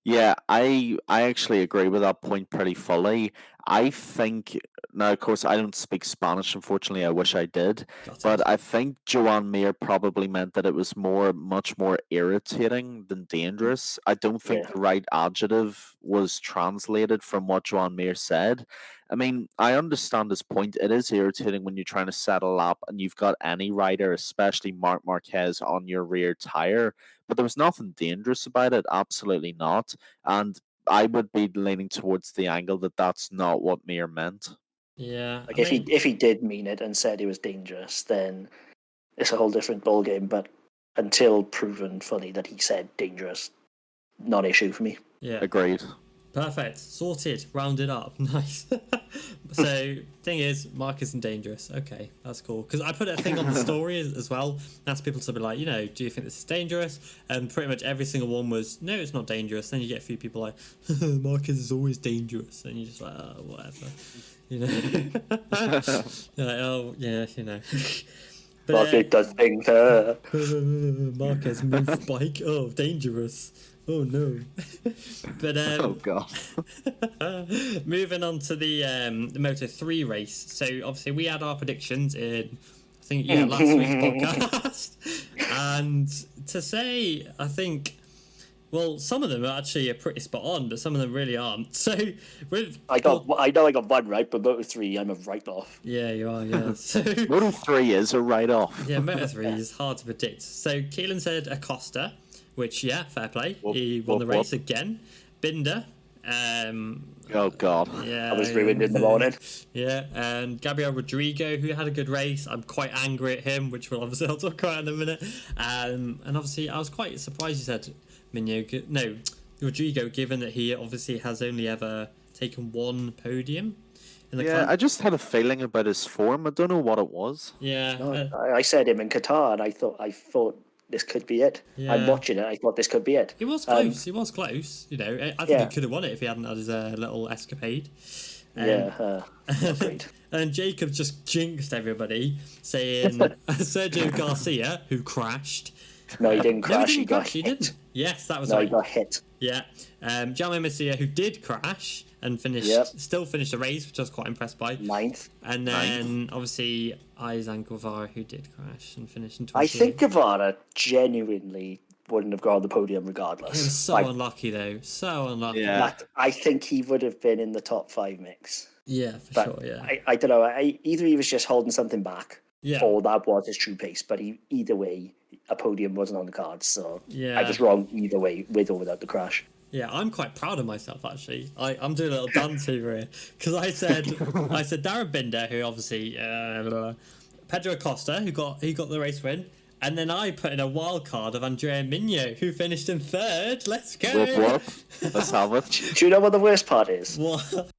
Yeah, I actually agree with that point pretty fully. I think now, of course, I don't speak Spanish. Unfortunately, I wish I did. But I think Joan Mir probably meant that it was much more irritating than dangerous. I don't think the right adjective was translated from what Joan Mir said. I mean, I understand his point. It is irritating when you're trying to set a lap and you've got any rider, especially Marc Marquez, on your rear tire. But there was nothing dangerous about it. Absolutely not. And I would be leaning towards the angle that that's not what Mir meant. Yeah. If he did mean it and said it was dangerous, then it's a whole different ballgame. But until proven fully that he said dangerous, not an issue for me. Yeah. Agreed. Perfect. Sorted. Rounded up. Nice. So, thing is, Mark isn't dangerous. Okay, that's cool. Because I put a thing on the story as well. Asked people to be like, do you think this is dangerous? And pretty much every single one was, no, it's not dangerous. Then you get a few people like, Marcus is always dangerous. And you're just like, oh, whatever. You're like, oh, yeah, But, Marcus does things. Marcus moved bike. Oh, dangerous. Oh no! But oh god! moving on to the Moto 3 race. So obviously we had our predictions in last week's podcast, and to say I think some of them are actually pretty spot on, but some of them really aren't. So I know I got one right, but Moto 3 I'm a write off. Yeah, you are. Yeah. So Moto 3 is a write off. Yeah, Moto 3 is hard to predict. So Keelan said Acosta. Which, fair play. He won the race again. Binder. Oh, God. Yeah. I was ruined in the morning. Yeah, and Gabriel Rodrigo, who had a good race. I'm quite angry at him, which I'll talk about in a minute. And obviously, I was quite surprised you said Rodrigo, given that he obviously has only ever taken one podium. I just had a feeling about his form. I don't know what it was. Yeah. No, I said him in Qatar, and I thought this could be it. Yeah. I'm watching it. I thought this could be it. It was close. It was close. I think he could have won it if he hadn't had his little escapade. Great. And Jacob just jinxed everybody, saying Sergio Garcia, who crashed. No, he didn't crash. He got hit. Didn't. Yes, that was right. No, he got hit. Yeah. Jaume Masia, who did crash and still finished the race, which I was quite impressed by. 9th. And then, obviously, Aizan Guevara, who did crash and finished in 28th. I think Guevara genuinely wouldn't have got on the podium regardless. He was so unlucky, though. So unlucky. Yeah. I think he would have been in the top 5 mix. Yeah, sure, yeah. I don't know. Either he was just holding something back, Yeah. or that was his true pace. But either way, a podium wasn't on the cards. So yeah. I was wrong either way, with or without the crash. Yeah, I'm quite proud of myself actually. I'm doing a little dance over here because I said Darren Binder, who obviously Pedro Acosta, who got the race win, and then I put in a wild card of Andrea Migno, who finished in third. Let's go. Let's have it. Do you know what the worst part is? What?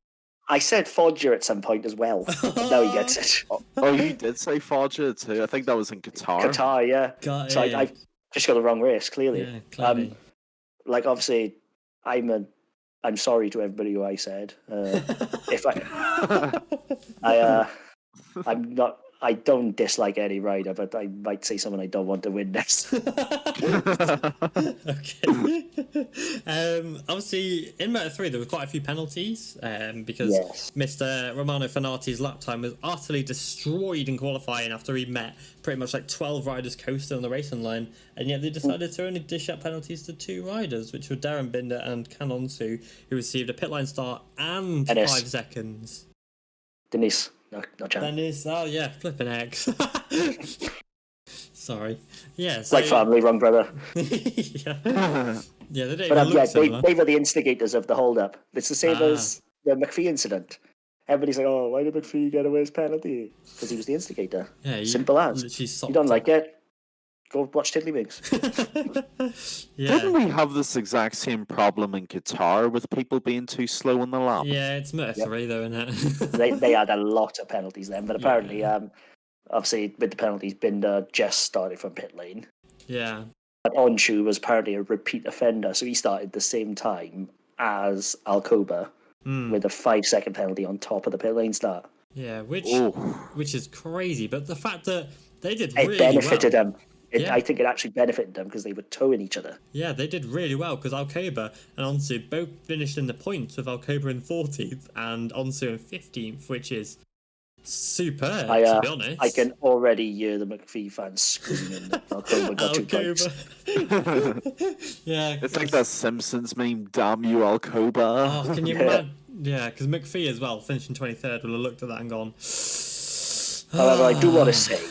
I said Foggia at some point as well. And now he gets it. Oh, you did say Foggia too. I think that was in Qatar. Qatar, yeah. Got So it. I just got the wrong race, clearly. Yeah, clearly. Like obviously, I'm sorry to everybody who I said. If I don't dislike any rider, but I might say someone I don't want to win next. Okay. Obviously, in Moto3, there were quite a few penalties because Mr. Romano Fenati's lap time was utterly destroyed in qualifying after he met pretty much like 12 riders coasting on the racing line, and yet they decided to only dish out penalties to 2 riders, which were Darren Binder and Kanonsu, who received a pit line start and Dennis. 5 seconds. Denise, not Chan. Dennis, oh yeah, flipping eggs. Sorry. Yeah, so... Like family, wrong brother. Yeah, they don't But even look similar. they were the instigators of the hold-up. It's the same as the McPhee incident. Everybody's like, oh, why did McPhee get away with penalty? Because he was the instigator. Yeah, Simple as. You don't like it? Go watch Tiddlywinks. Yeah. Didn't we have this exact same problem in Qatar with people being too slow on the lap? Yeah, it's Moto3 though, isn't it? they had a lot of penalties then, but apparently, obviously with the penalties, Binder just started from pit lane. Yeah. But Onshu was apparently a repeat offender, so he started the same time as Alcoba with a 5-second penalty on top of the pit lane start. Yeah, which is crazy, but the fact that they did really well. It benefited them. Yeah. I think it actually benefited them because they were towing each other. Yeah, they did really well because Alcoba and Onsu both finished in the points, with Alcoba in 14th and Onsu in 15th, which is superb, to be honest. I can already hear the McPhee fans screaming that Alcoba got 2 points. Yeah. It's like that Simpsons meme, damn you, Alcoba. Oh, can you imagine? Yeah, because McPhee as well, finishing 23rd, will have looked at that and gone... However, I do want to say,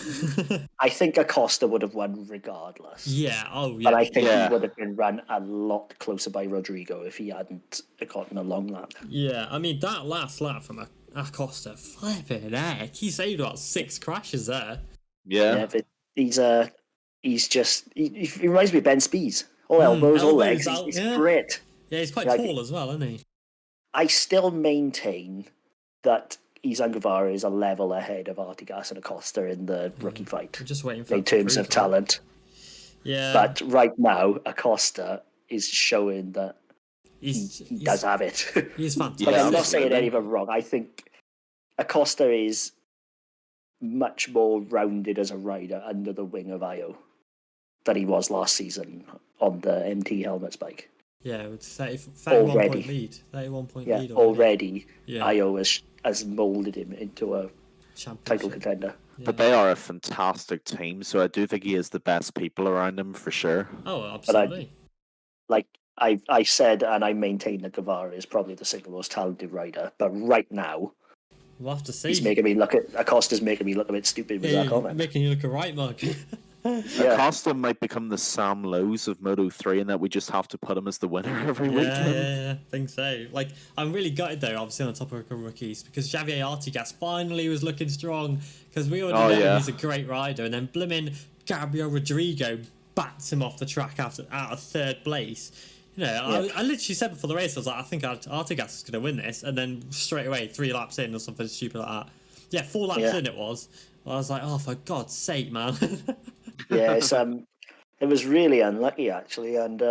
I think Acosta would have won regardless. Yeah, But I think he would have been run a lot closer by Rodrigo if he hadn't gotten a long lap. Yeah, I mean, that last lap from Acosta, flipping heck, he saved about 6 crashes there. Yeah. But he reminds me of Ben Spies. All elbows, all legs. He's great. Yeah, he's quite tall as well, isn't he? I still maintain that Izan Guevara is a level ahead of Artigas and Acosta in the rookie fight. I'm just waiting for in terms of talent. Yeah. But right now, Acosta is showing that he does have it. He's fantastic. But I'm not saying anything wrong. I think Acosta is much more rounded as a rider under the wing of Io than he was last season on the MT helmets bike. Yeah, with 31 point lead. 31 point lead already. Io has moulded him into a title contender. Yeah. But they are a fantastic team, so I do think he has the best people around him for sure. Oh, absolutely. But I said, and I maintain that Guevara is probably the single most talented rider, but right now, we'll have to see. Acosta's making me look a bit stupid with that comment. Making you look a right mug. Acosta might become the Sam Lowe's of Moto3 in that we just have to put him as the winner every weekend. Yeah, I think so. Like, I'm really gutted though, obviously on the topic of rookies, because Xavier Artigas finally was looking strong, because we already know he's a great rider, and then blimmin' Gabriel Rodrigo bats him off the track out of 3rd place. You know, I literally said before the race, I was like, I think Artigas is going to win this, and then straight away 3 laps in or something stupid like that. Yeah, 4 laps in it was. I was like, oh, for God's sake, man. Yeah, it was really unlucky actually, and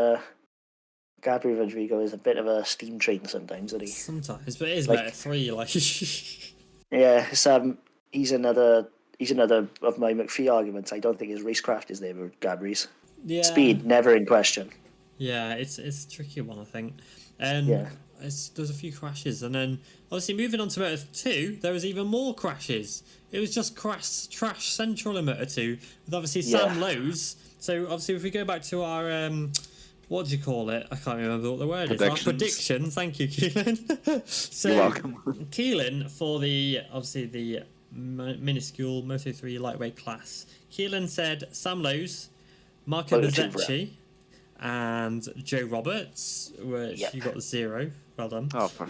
Gabriel Rodrigo is a bit of a steam train sometimes, isn't he? Sometimes, but it is like, Moto3, like. Yeah, he's another of my McPhee arguments. I don't think his racecraft is there with Gabriel's. Yeah. Speed never in question. Yeah, it's a tricky one, I think. There's a few crashes, and then obviously moving on to Moto2, there was even more crashes. It was just trash central in Moto2 with obviously Sam Lowe's. So obviously, if we go back to our what do you call it? I can't remember what the word is. Our prediction. Thank you, Keelan. So, you're welcome. Keelan for the minuscule Moto3 lightweight class. Keelan said Sam Lowe's, Marco Bezzecchi, and Joe Roberts, which you got 0. Well done. Oh, for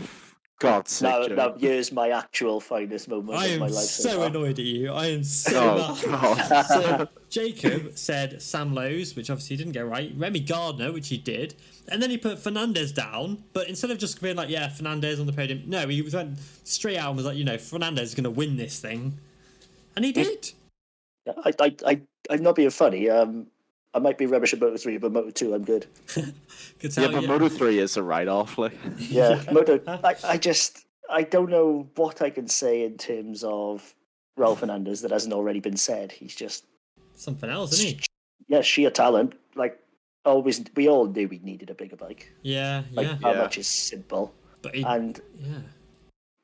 God's sake, Joe. Now, here's my actual finest moment I of my am life. so annoyed at you. I am so mad. God. So Jacob said Sam Lowes, which obviously he didn't get right. Remy Gardner, which he did. And then he put Fernandez down. But instead of just being like, yeah, Fernandez on the podium, no, he went straight out and was like, Fernandez is going to win this thing. And he did. I'm not being funny. I might be rubbish at Moto 3, but Moto 2, I'm good. But Moto 3 is a write-off. Like. Yeah, Moto. I don't know what I can say in terms of Raul Fernandez that hasn't already been said. He's just something else, isn't he? Yeah, sheer talent. Like always, we all knew we needed a bigger bike. Yeah, How much is simple, but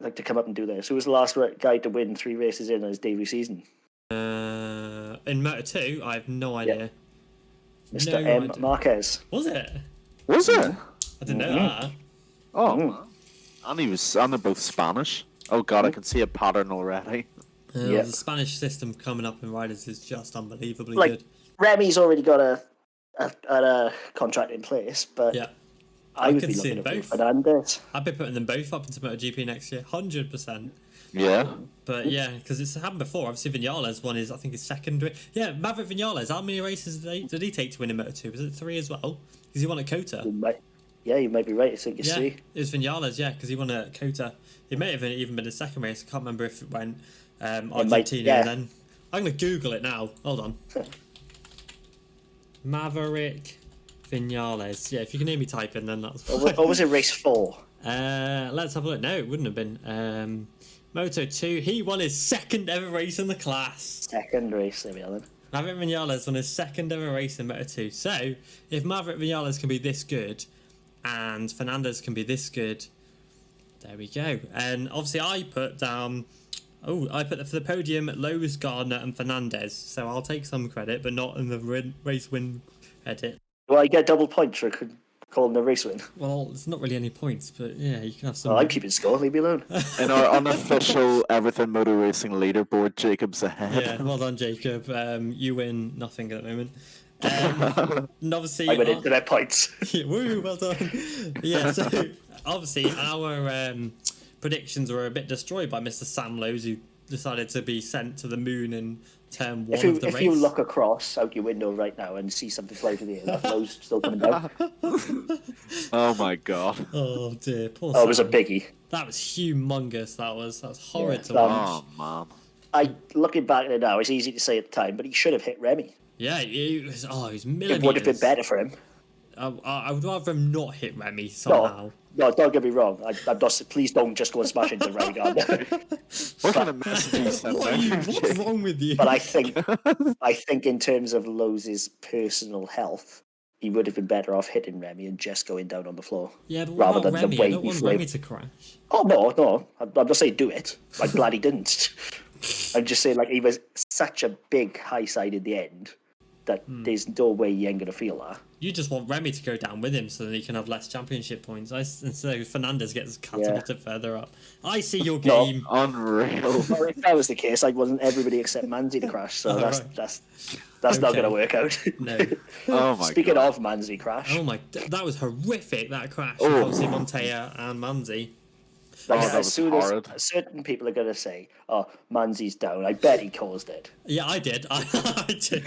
like to come up and do this. Who was the last guy to win 3 races in his debut season? In Moto 2, I have no idea. Mr. M. Marquez. Was it? Was it? I didn't know that. Oh, and they're both Spanish. Oh God, I can see a pattern already. The Spanish system coming up in riders is just unbelievably good. Remy's already got a contract in place, but I would be looking at Fernandez. I'd be putting them both up into MotoGP next year, 100%. Yeah. But because it's happened before. Obviously, Vinales won his second. Yeah, Maverick Vinales. How many races did he take to win in Moto 2? Was it 3 as well? Because he won at Kota. You might be right. I think it's 3. It was Vinales, because he won at Kota. It may have even been his second race. I can't remember if it went Argentina and then. I'm going to Google it now. Hold on. Maverick Vinales. Yeah, if you can hear me typing, then that's fine. Or was it race 4? Let's have a look. No, it wouldn't have been. Moto 2, he won his second ever race in the class. Second race, there we are then. Maverick Vinales won his second ever race in Moto 2. So, if Maverick Vinales can be this good, and Fernandez can be this good, there we go. And obviously I put down... for the podium, Lowes, Gardner and Fernandez. So I'll take some credit, but not in the race win edit. Well, I get double points for calling the race win. Well, it's not really any points, but yeah, you can have some. Well, I'm keeping score, leave me alone. In our unofficial Everything Motor Racing leaderboard, Jacob's ahead. Yeah, well done, Jacob. You win nothing at the moment. And obviously, I went into their points. Woo, well done. Yeah, so obviously our predictions were a bit destroyed by Mr. Sam Lowes, who decided to be sent to the moon in turn 1 of the race. If you look across out your window right now and see something fly through the air, that Lowes still coming down. Oh my God. Oh dear, poor Sam. Sam. It was a biggie. That was humongous. That was horrid to watch. Oh man. Looking back at it now, it's easy to say at the time, but he should have hit Remy. Yeah, he was millimeters. It would have been better for him. I would rather him not hit Remy somehow. No, don't get me wrong. I'm not. Please don't just go and smash into Remy Gardner. What kind of messages? What's wrong with you? But I think in terms of Lowes' personal health, he would have been better off hitting Remy and just going down on the floor. Yeah, but rather than Remy? the way I don't want Remy to crash. Oh no! I'm not saying do it. I'm glad he didn't. I'm just saying, like, he was such a big high side in the end that there's no way he ain't gonna feel that. You just want Remy to go down with him so that he can have less championship points. And so Fernandez gets catapulted further up. I see your game. Unreal. Well, if that was the case, I wasn't everybody except Manzi to crash. So that's not going to work out. No. Oh my Speaking God. of Manzi crash. Oh my, that was horrific, that crash. Obviously Montoya and Manzi. As soon as certain people are going to say, "Oh, Manzi's down," I bet he caused it. Yeah, I did. I did.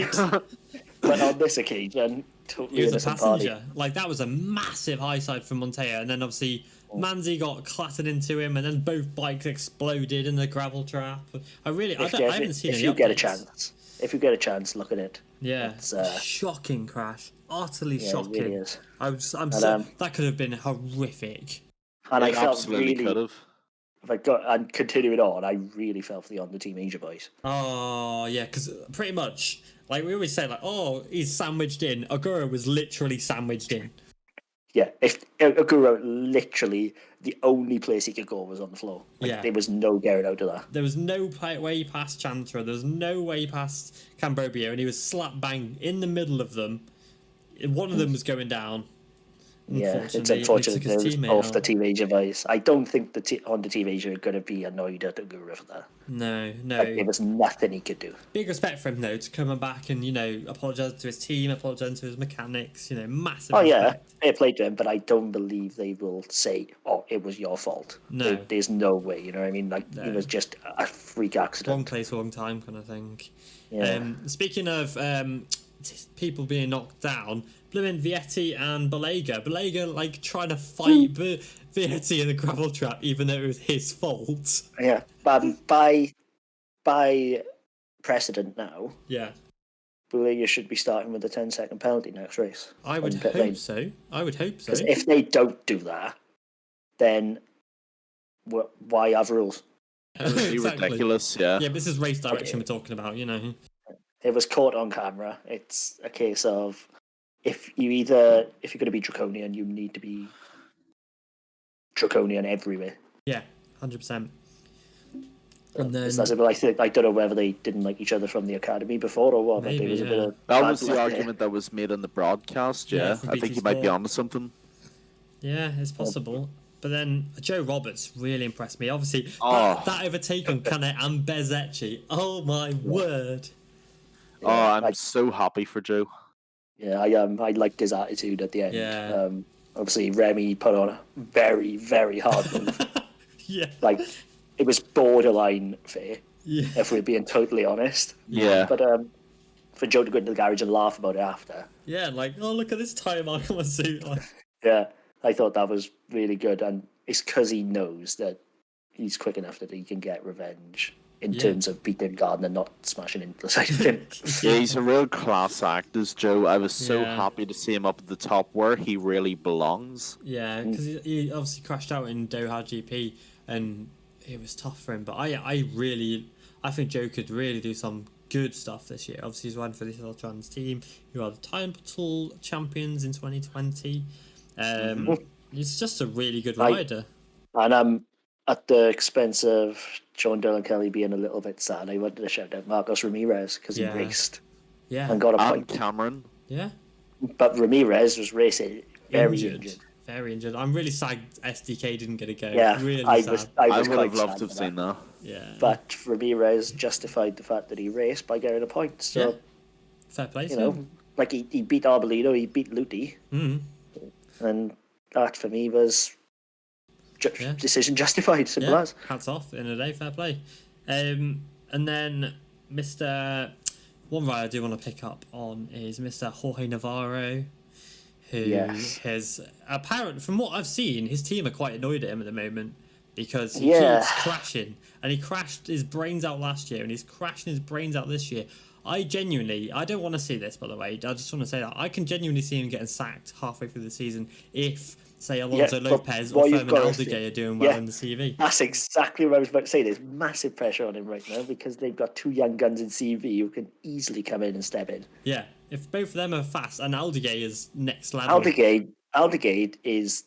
But on this occasion, totally he was a innocent passenger. party. Like, that was a massive high side from Montoya, and then obviously Manzi got clattered into him, and then both bikes exploded in the gravel trap. I haven't seen any If you updates. get a chance, look at it. Yeah, it's shocking crash, utterly shocking. It really is. That could have been horrific. And I felt absolutely really, could have. And continuing on, I really felt for the Honda Team Asia boys. Oh yeah, because pretty much, like we always say, like, oh, he's sandwiched in. Agura was literally sandwiched in. Yeah, if Agura, literally the only place he could go was on the floor. There was no getting out of that. There was no way past Chantra. There was no way past Cambodia, and he was slap bang in the middle of them. One of them was going down, Yeah, it's Unfortunately, he unfortunate took his it was teammate both the out. team age advice. I don't think the Honda team age are going to be annoyed at the Guru for that. No, no. Like, there was nothing he could do. Big respect for him though to come back and apologise to his team, apologise to his mechanics. Massive Oh yeah, respect. fair play to him, but I don't believe they will say, "Oh, it was your fault." No. There's no way. You know what I mean? Like No. it was just a freak accident. Wrong place, wrong time kind of thing. Yeah. Speaking of people being knocked down, blooming Vietti and Balega. Balega trying to fight Vietti in the gravel trap, even though it was his fault. Yeah, by precedent now, Yeah, Boulia should be starting with a 10-second penalty next race. I would hope so. Because if they don't do that, then why have rules? It's ridiculous, yeah. Yeah, but this is race direction we're talking about, It was caught on camera. It's a case of if you're going to be draconian, you need to be draconian everywhere. Yeah, 100%. And then I don't know whether they didn't like each other from the academy before or what. Maybe, but there was a bit of that was the argument that was made on the broadcast. Yeah, from I think BT you might be Sport. onto something. Yeah, it's possible. But then Joe Roberts really impressed me. Obviously, Oh. that overtake on Canet and Bezecchi. Oh my word! Oh, I'm so happy for Joe. Yeah, I liked his attitude at the end. Yeah. Obviously, Remy put on a very, very hard move. Yeah. Like, it was borderline fair, Yeah. if we're being totally honest. Yeah. But for Joe to go into the garage and laugh about it after. Yeah, oh, look at this tire mark on my suit. Yeah, I thought that was really good. And it's because he knows that he's quick enough that he can get revenge in terms of beating Gardner, not smashing into the side of him. Yeah, he's a real class act, is Joe. I was so Yeah. happy to see him up at the top where he really belongs. Yeah, because he obviously crashed out in Doha GP, and it was tough for him. But I think Joe could really do some good stuff this year. Obviously, he's riding for this Trans team, who are the Title champions in 2020. He's just a really good rider. And at the expense of Sean Dillon Kelly being a little bit sad, I wanted to shout out Marcos Ramirez because he raced and got a And point. Cameron. Yeah. But Ramirez was racing very injured. Very injured. I'm really sad SDK didn't get a go. Yeah, really I sad. was I would quite have loved sad to have for seen that. Yeah. But Ramirez justified the fact that he raced by getting a point. So, fair play to you know, him. like he beat Arbolino, he beat Luti. Mm. And that for me was decision justified, simple as. Hats off in a day, fair play. And then one rider I do want to pick up on is Mr. Jorge Navarro, who has apparently, from what I've seen, his team are quite annoyed at him at the moment because he keeps crashing, and he crashed his brains out last year and he's crashing his brains out this year. I don't want to see this, by the way. I just want to say that I can genuinely see him getting sacked halfway through the season if, say, Alonso Lopez or Fermin Aldeguer are doing well in the CV. That's exactly what I was about to say. There's massive pressure on him right now because they've got two young guns in CV who can easily come in and step in. Yeah, if both of them are fast, and Aldeguer is next level. Aldeguer is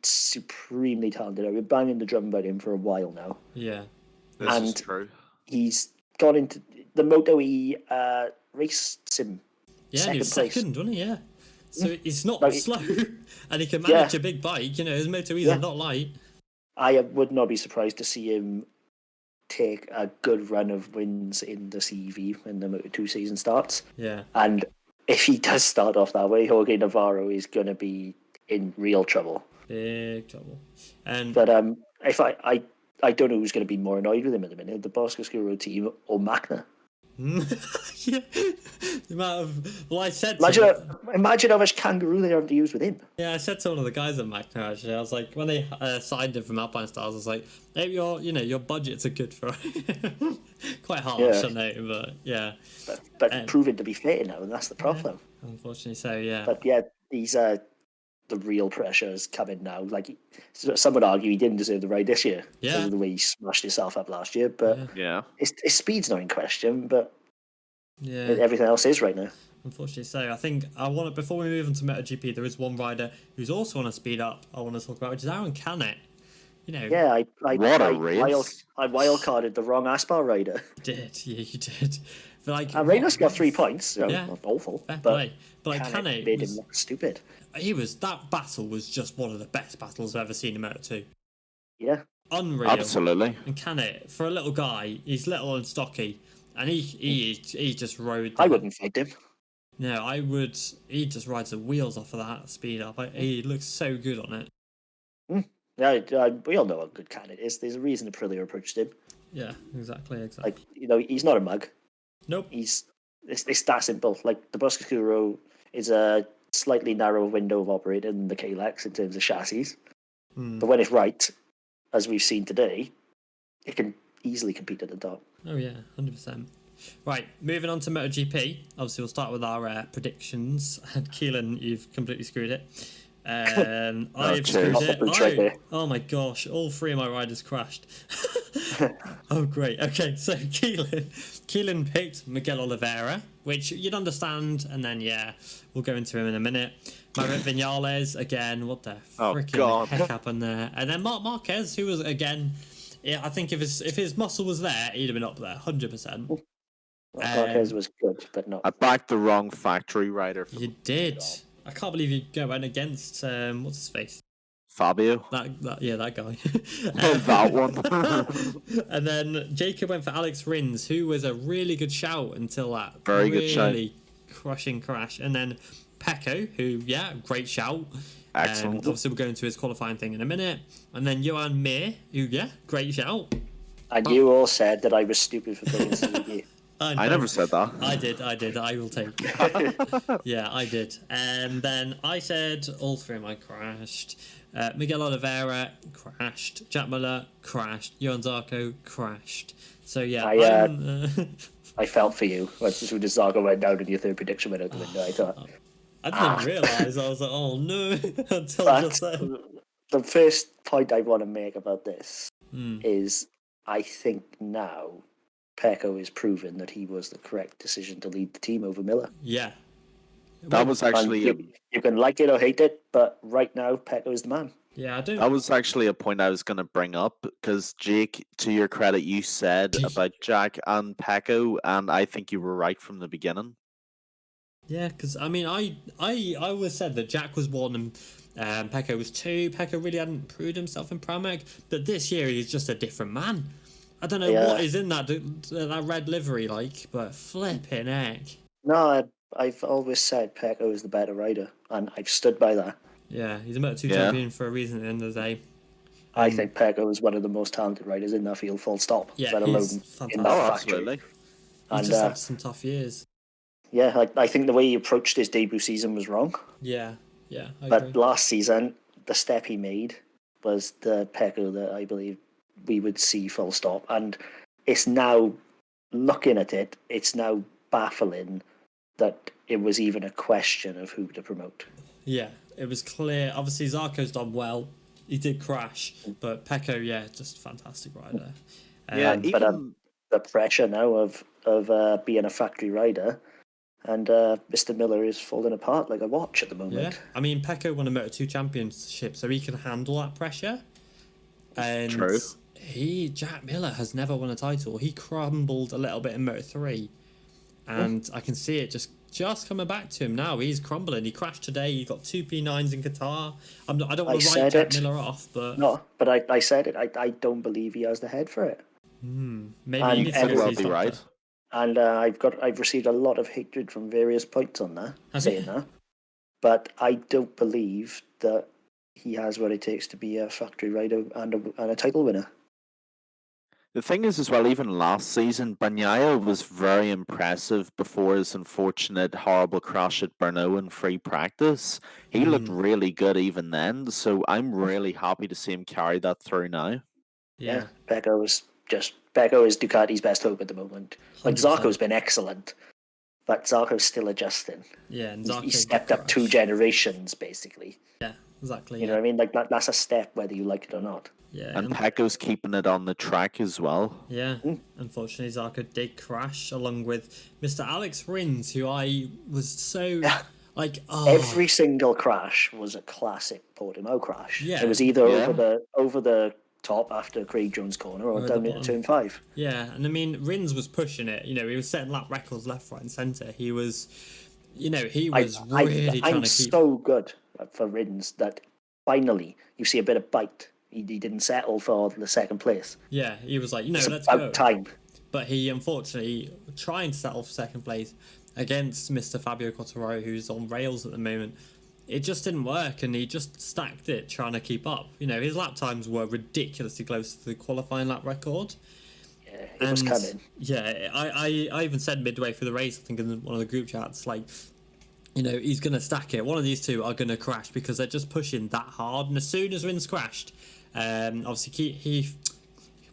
supremely talented. I've been banging the drum about him for a while now. Yeah. This is true. He's got into the Moto E race sim. Yeah, he was second, wasn't he? Yeah. So he's not slow, and he can manage a big bike. His Moto E's are not light. I would not be surprised to see him take a good run of wins in the CV when the Moto2 season starts. Yeah. And if he does start off that way, Jorge Navarro is going to be in real trouble. Big trouble. But if I don't know who's going to be more annoyed with him at the minute, the Bosco team or Magna. Yeah. The amount of I said imagine how much kangaroo they have to use with him. Yeah, I said to one of the guys at Magna actually. I was like, when they signed him from Alpine Stars, I was like, hey, your budgets are good for quite harsh, I know, but yeah. But proven to be fair now, and that's the problem. Yeah, unfortunately, so yeah. But yeah, these the real pressure is coming now. Like some would argue he didn't deserve the ride this year because of the way he smashed himself up last year. But his speed's not in question, but everything else is right now. Unfortunately, so I think before we move on to MotoGP, there is one rider who's also on a speed up I want to talk about, which is Aaron Canet. I wildcarded the wrong Aspar rider. You did. But like, And Reynolds got 3 points. You know, Yeah. not awful. fair But play. But like, Canet Canet made was, him look stupid. that battle was just one of the best battles I've ever seen in Moto2. Yeah. Unreal. Absolutely. And Canet, for a little guy, he's little and stocky, and he just rode. I wouldn't fight him. No, I would. He just rides the wheels off of that speed up. He looks so good on it. Yeah, we all know how good Canet is. There's a reason Aprilia approached him. Yeah, exactly. Like, he's not a mug. Nope. It's that simple. Like, the Boscoscuro is a slightly narrower window of operating than the Kalex in terms of chassis. But when it's right, as we've seen today, it can easily compete at the top. Oh yeah, 100%. Right, moving on to MotoGP. Obviously, we'll start with our predictions. And Keelan, you've completely screwed it. I've screwed it. Oh my gosh, all 3 of my riders crashed. Oh great. Okay, so Keelan picked Miguel Oliveira, which you'd understand, and then we'll go into him in a minute. Maverick Vinales again. What the freaking heck happened there? And then Marc Marquez, who was again, I think if his muscle was there, he'd have been up there 100%. Marquez was good, but not. I backed the wrong factory rider. You did. I can't believe you went against what's his face? Fabio. That guy. That one. And then Jacob went for Alex Rins, who was a really good shout until that good shout. crushing crash. And then Pecco, who great shout. Excellent. Obviously, we'll go into his qualifying thing in a minute. And then Johan Mir, who great shout. And you all said that I was stupid for playing CVD. I never said that. I did. I will take it. Yeah, I did. And then I said all 3 of mine crashed. Miguel Oliveira crashed. Jack Miller crashed. Johan Zarco crashed. So I felt for you as soon as Zarco went down and your third prediction went out the window. I thought. I didn't realise. I was like, oh no, until just then. The first point I want to make about this is I think now Pecco is proven that he was the correct decision to lead the team over Miller. Yeah. That was actually... You can like it or hate it, but right now, Pecco is the man. Yeah, I do. That was actually a point I was going to bring up, because Jake, to your credit, you said about Jack and Pecco, and I think you were right from the beginning. Yeah, because, I mean, I always said that Jack was 1 and Pecco was 2. Pecco really hadn't proved himself in Pramac, but this year he's just a different man. I don't know what is in that red livery like, but flipping heck. No, I've always said Pecco is the better rider, and I've stood by that. Yeah, he's a Moto2 champion for a reason at the end of the day. I think Pecco is one of the most talented riders in that field, full stop. Yeah, let alone in that factory. He just had some tough years. Yeah, I think the way he approached his debut season was wrong. Yeah, I But agree. last season, the step he made was the Pecco that I believe we would see full stop. And it's now, looking at it, it's now baffling that it was even a question of who to promote. Yeah, it was clear. Obviously, Zarco's done well. He did crash, but Pecco, just fantastic rider. But the pressure now of being a factory rider, and Mr. Miller is falling apart like a watch at the moment. Yeah, I mean, Pecco won a Moto2 championship, so he can handle that pressure. And True. Jack Miller has never won a title. He crumbled a little bit in Moto3, and I can see it just coming back to him now. He's crumbling. He crashed today. He got 2 P9s in Qatar. I don't want to write Jack Miller off, but no, but I said it. I don't believe he has the head for it. Maybe you could well be right. And I've received a lot of hatred from various points on that, saying that. But I don't believe that he has what it takes to be a factory rider and a title winner. The thing is, as well, even last season, Bagnaia was very impressive before his unfortunate, horrible crash at Brno in free practice. He looked really good even then, so I'm really happy to see him carry that through now. Yeah, Pecco is Ducati's best hope at the moment. Like, 100%. Zarco's been excellent, but Zarco's still adjusting. Yeah, and he stepped up 2 generations, basically. Yeah, exactly. You know what I mean? Like, that's a step, whether you like it or not. Yeah, and Pecco's keeping it on the track as well. Yeah, unfortunately, Zarco did crash along with Mr. Alex Rins, who I was so like. Oh. Every single crash was a classic Portimao crash. Yeah, it was either over the top after Craig Jones corner or Or at down the into bottom. turn 5. Yeah, and I mean, Rins was pushing it. You know, he was setting lap records left, right, and centre. He was, you know, he was really trying I'm to keep. so good for Riddens that finally you see a bit of bite. He didn't settle for the second place. Yeah, he was like, you know, It's let's about go. time. But he unfortunately trying to settle for second place against Mr. Fabio Quartararo, who's on rails at the moment. It just didn't work, and he just stacked it trying to keep up. You know, his lap times were ridiculously close to the qualifying lap record. Yeah, it was coming. Yeah, I even said midway through the race, I think in one of the group chats, like, you know, he's going to stack it. One of these two are going to crash because they're just pushing that hard. And as soon as Rins crashed, obviously he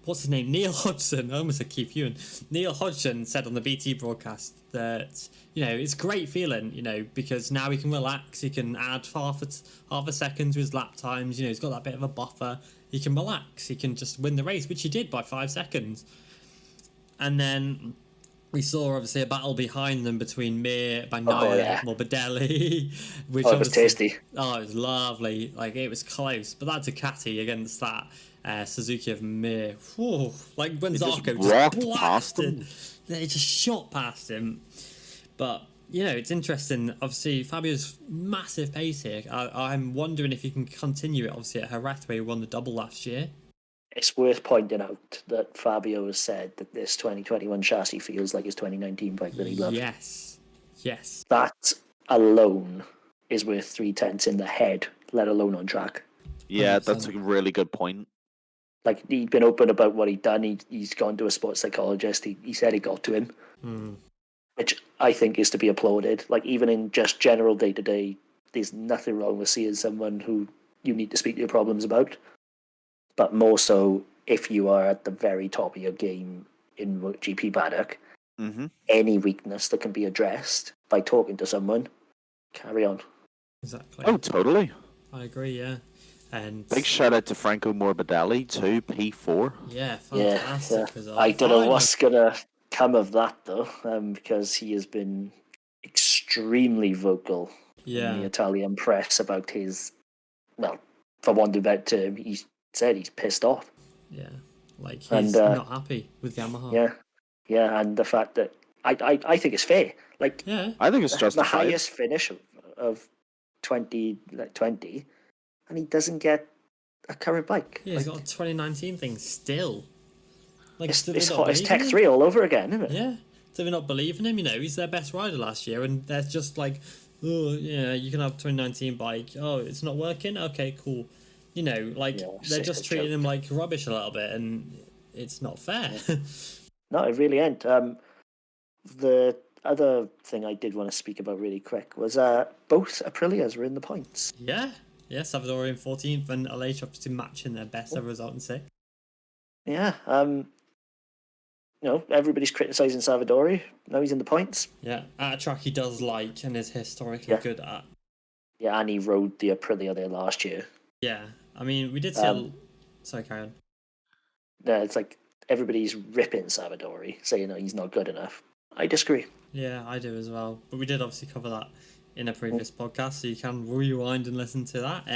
what's his name? Neil Hodgson. I almost said Keith Ewan. Neil Hodgson said on the BT broadcast that, you know, it's a great feeling, you know, because now he can relax. He can add half a second to his lap times. You know, he's got that bit of a buffer. He can relax. He can just win the race, which he did by 5 seconds. And then we saw obviously a battle behind them between Mir, Bagnaia, Morbidelli, which it was tasty. Oh, it was lovely. Like, it was close, but that Ducati against that Suzuki of Mir, whew, like when Zarco just blasted, they just shot past him. But you know, it's interesting. Obviously, Fabio's massive pace here. I'm wondering if he can continue it. Obviously, at Jerez, where he won the double last year. It's worth pointing out that Fabio has said that this 2021 chassis feels like his 2019 bike that he loved. Yes. That alone is worth 3/10 in the head, let alone on track. Yeah, that's a really good point. Like, he'd been open about what he'd done. He's gone to a sports psychologist. He said it got to him, which I think is to be applauded. Like, even in just general day-to-day, there's nothing wrong with seeing someone who you need to speak to your problems about. But more so if you are at the very top of your game in GP paddock, any weakness that can be addressed by talking to someone, carry on. Exactly. Oh, totally. I agree, yeah. And big shout out to Franco Morbidelli too, P4. Yeah, fantastic. Yeah. I don't know what's going to come of that, though, because he has been extremely vocal in the Italian press about his, well, for want of a better term, he said he's pissed off. Yeah, like he's not happy with Yamaha. Yeah, and the fact that I think it's fair. Like, I think it's justified. The highest finish of 2020, and he doesn't get a current bike. Yeah, he's got a 2019 thing still. Like, it's Tech 3 all over again, isn't it? Yeah. Do they not believe in him? You know, he's their best rider last year, and they're just like, oh, yeah, you can have a 2019 bike. Oh, it's not working? Okay, cool. You know, like, they're just treating him like rubbish a little bit, and it's not fair. No, it really ain't. The other thing I did want to speak about really quick was both Aprilias were in the points. Yeah, Salvador in 14th and Alicia obviously matching their best ever result in 6th. Yeah, you know, everybody's criticising Salvadori. Now he's in the points. Yeah, at a track he does like and is historically good at. Yeah, and he rode the Aprilia there last year. Yeah, I mean, we did see sorry, carry on. Yeah, it's like everybody's ripping Salvadori, saying he's not good enough. I disagree. Yeah, I do as well. But we did obviously cover that in a previous podcast, so you can rewind and listen to that.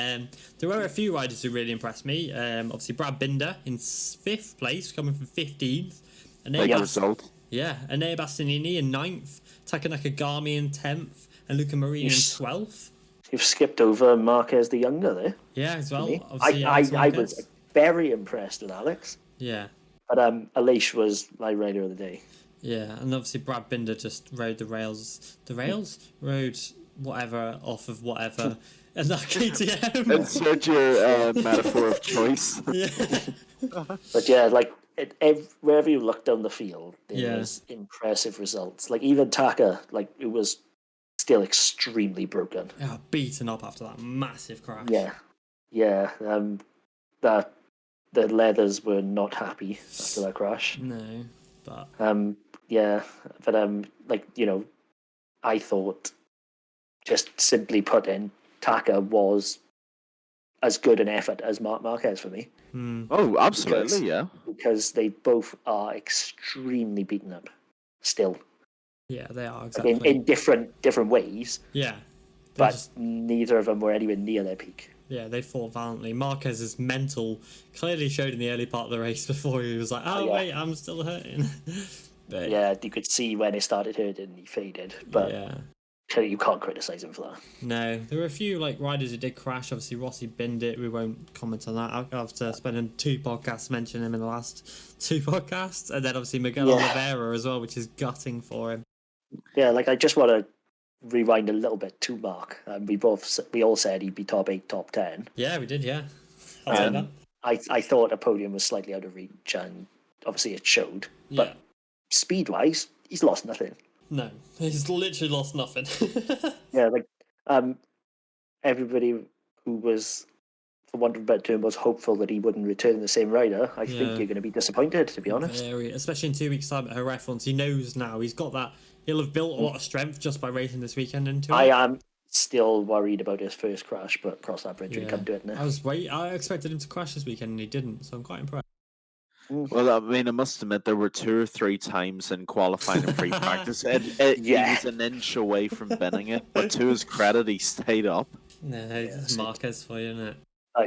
There were a few riders who really impressed me. Obviously, Brad Binder in 5th place, coming from 15th. Big result. Yeah, Anea Bastianini in 9th, Taka Nakagami in 10th, and Luca Marini in 12th. You've skipped over Marquez the Younger there. Yeah, as well. I was very impressed with Alex. Yeah. But Alicia was my rider of the day. Yeah, and obviously Brad Binder just rode the rails. The rails? Rode whatever off of whatever. And that KTM. Insert your metaphor of choice. Yeah. But yeah, like, wherever you look down the field, there was impressive results. Like, even Taka, like, it was still extremely broken. Yeah, beaten up after that massive crash. Yeah. That the leathers were not happy after that crash. No, but like, you know, I thought, just simply put in, Taka was as good an effort as Marc Marquez for me. Oh, absolutely, because they both are extremely beaten up still. Yeah, they are, exactly. In different ways. Yeah. But neither of them were anywhere near their peak. Yeah, they fought valiantly. Marquez's mental clearly showed in the early part of the race before he was like, oh, yeah. wait, I'm still hurting. But, Yeah, you could see when it started hurting, he faded. But yeah. you can't criticise him for that. No, there were a few like riders who did crash. Obviously, Rossi binned it. We won't comment on that. I'll have to spend 2 podcasts mentioning him in the last 2 podcasts, and then obviously Miguel Oliveira as well, which is gutting for him. Yeah, like I just want to rewind a little bit to Mark. We all said he'd be top 8, top 10. Yeah, we did. Yeah, I'll say that. I thought a podium was slightly out of reach, and obviously it showed. But Yeah. speed-wise, he's lost nothing. No, he's literally lost nothing. Yeah, like everybody who was, for want of a better term, was hopeful that he wouldn't return the same rider. I think you're going to be disappointed, to be honest. Very, especially in 2 weeks' time at Jerez. Once he knows now, he's got that. He'll have built a lot of strength just by racing this weekend into it. I am still worried about his first crash, but cross that bridge when we come to it now. I expected him to crash this weekend, and he didn't. So I'm quite impressed. Well, I mean, I must admit there were 2 or 3 times in qualifying and free practice. He was an inch away from binning it, but to his credit, he stayed up. No, it's Marquez for you, isn't it?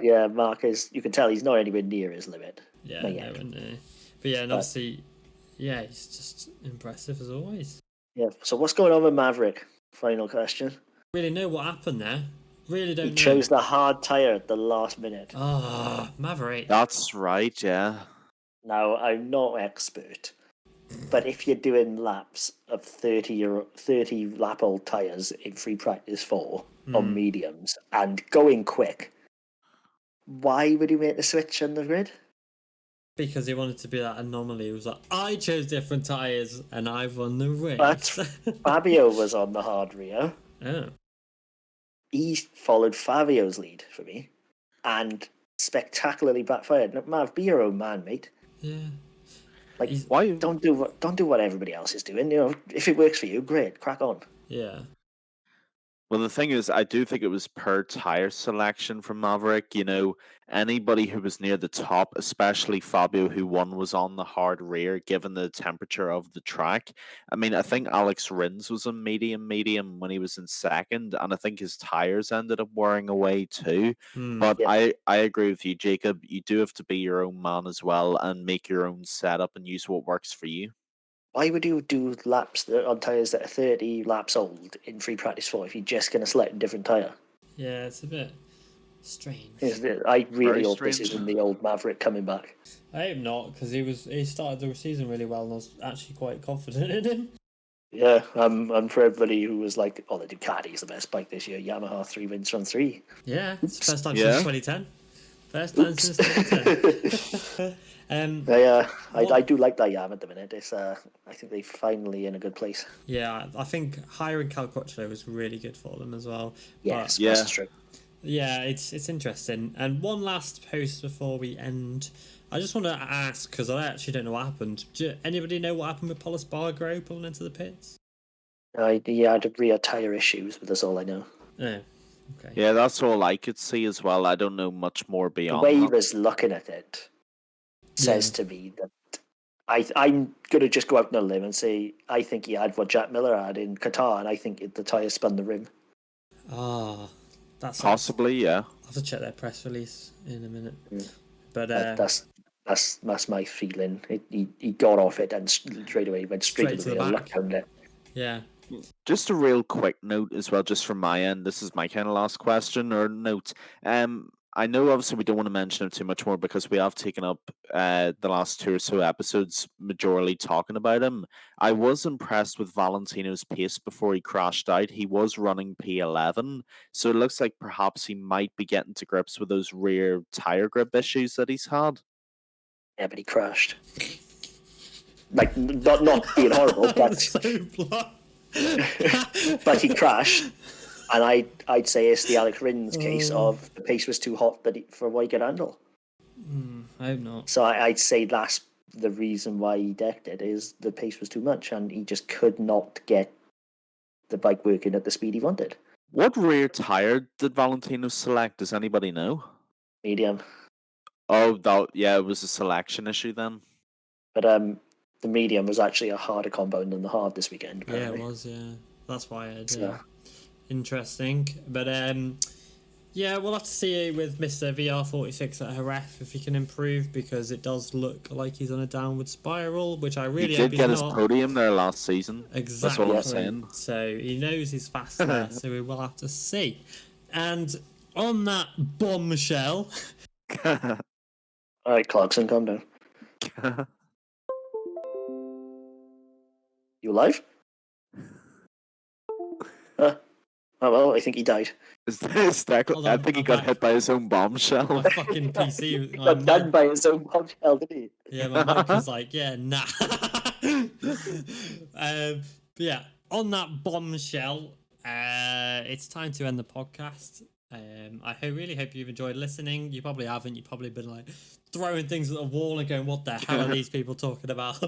Yeah, Marquez, you can tell he's not anywhere near his limit. Yeah, no. But yeah, and obviously, he's just impressive as always. Yeah, so what's going on with Maverick? Final question. Really know what happened there. Really don't know. He chose the hard tyre at the last minute. Maverick. That's right, yeah. Now, I'm not expert, but if you're doing laps of 30 lap old tyres in free practice 4 on mediums and going quick, why would you make the switch on the grid? Because he wanted to be that anomaly. He was like, I chose different tyres and I won the race. But Fabio was on the hard rear. Oh. He followed Fabio's lead for me and spectacularly backfired. Now, Mav, be your own man, mate. Yeah. Like, why don't do what everybody else is doing. You know, if it works for you, great, crack on. Yeah. Well, the thing is, I do think it was per tire selection from Maverick. You know, anybody who was near the top, especially Fabio, who won, was on the hard rear, given the temperature of the track. I mean, I think Alex Rins was on medium when he was in second, and I think his tires ended up wearing away too. But I agree with you, Jacob. You do have to be your own man as well and make your own setup and use what works for you. Why would you do laps on tyres that are 30 laps old in free practice 4 if you're just going to select a different tyre? Yeah, it's a bit strange. I really hope this isn't the old Maverick coming back. I hope not, because he started the season really well, and I was actually quite confident in him. Yeah, and for everybody who was like, "Oh, the Ducati's the best bike this year," Yamaha 3 wins from 3. Yeah, it's the first time since 2010. First time since 2010. I do like that Yam at the minute. It's I think they're finally in a good place. Yeah, I think hiring Cal Crutchlow was really good for them as well. Yes, that's true. Yeah, it's interesting. And one last post before we end. I just want to ask, because I actually don't know what happened. Do anybody know what happened with Paul Espargaro pulling into the pits? He had rear tyre issues, but that's all I know. Oh, okay. Yeah, that's all I could see as well. I don't know much more beyond the way that. he was looking at it says to me that I'm going to just go out on a limb and say I think he had what Jack Miller had in Qatar, and I think the tyre spun the rim. That's possibly, yeah. I'll have to check their press release in a minute. But that's my feeling. He got off it and straight away went straight to the back. Yeah. Just a real quick note as well, just from my end. This is my kind of last question or note. I know obviously we don't want to mention it too much more because we have taken up the last 2 or so episodes majorly talking about him. I was impressed with Valentino's pace before he crashed out. He was running P11, so it looks like perhaps he might be getting to grips with those rear tire grip issues that he's had. Yeah, but he crashed. Like, not being horrible, but but he crashed. And I'd say it's the Alex Rins case of the pace was too hot for what he could handle. I hope not. So I'd say that's the reason why he decked it, is the pace was too much and he just could not get the bike working at the speed he wanted. What rear tyre did Valentino select? Does anybody know? Medium. Oh, it was a selection issue then. But the medium was actually a harder compound than the hard this weekend. Apparently. Yeah, it was, yeah. That's why I did. Interesting. But Yeah, we'll have to see with Mr. VR46 at Jerez if he can improve, because it does look like he's on a downward spiral, which I really He hope did he's get his not. podium there last season. Exactly. That's what I'm saying. So he knows he's fast there, so we will have to see. And on that bombshell... All right, Clarkson, calm down. You alive? Oh well, I think he died. I think he got hit by his own bombshell. My fucking PC... He got done by his own bombshell, did he? Yeah, my mic was like, yeah, nah. But yeah, on that bombshell, it's time to end the podcast. I really hope you've enjoyed listening. You probably haven't. You've probably been like throwing things at the wall and going, what the hell are these people talking about?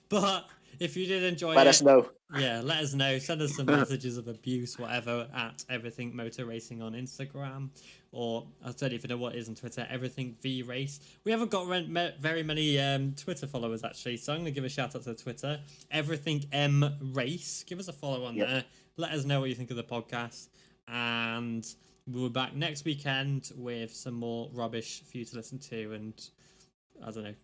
But if you did enjoy Let it, us know. yeah, let us know. Send us some messages of abuse, whatever, at Everything Motor Racing on Instagram. Or, I don't even know what it is on Twitter, Everything V Race. We haven't got very many Twitter followers, actually, so I'm going to give a shout out to Twitter. Everything M Race. Give us a follow on there. Let us know what you think of the podcast. And we'll be back next weekend with some more rubbish for you to listen to and, I don't know,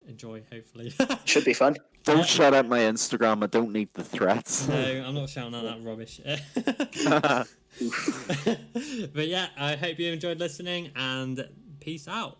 enjoy, hopefully. Should be fun. Don't shout out my Instagram. I don't need the threats. No, I'm not shouting out that rubbish. But yeah, I hope you enjoyed listening, and peace out.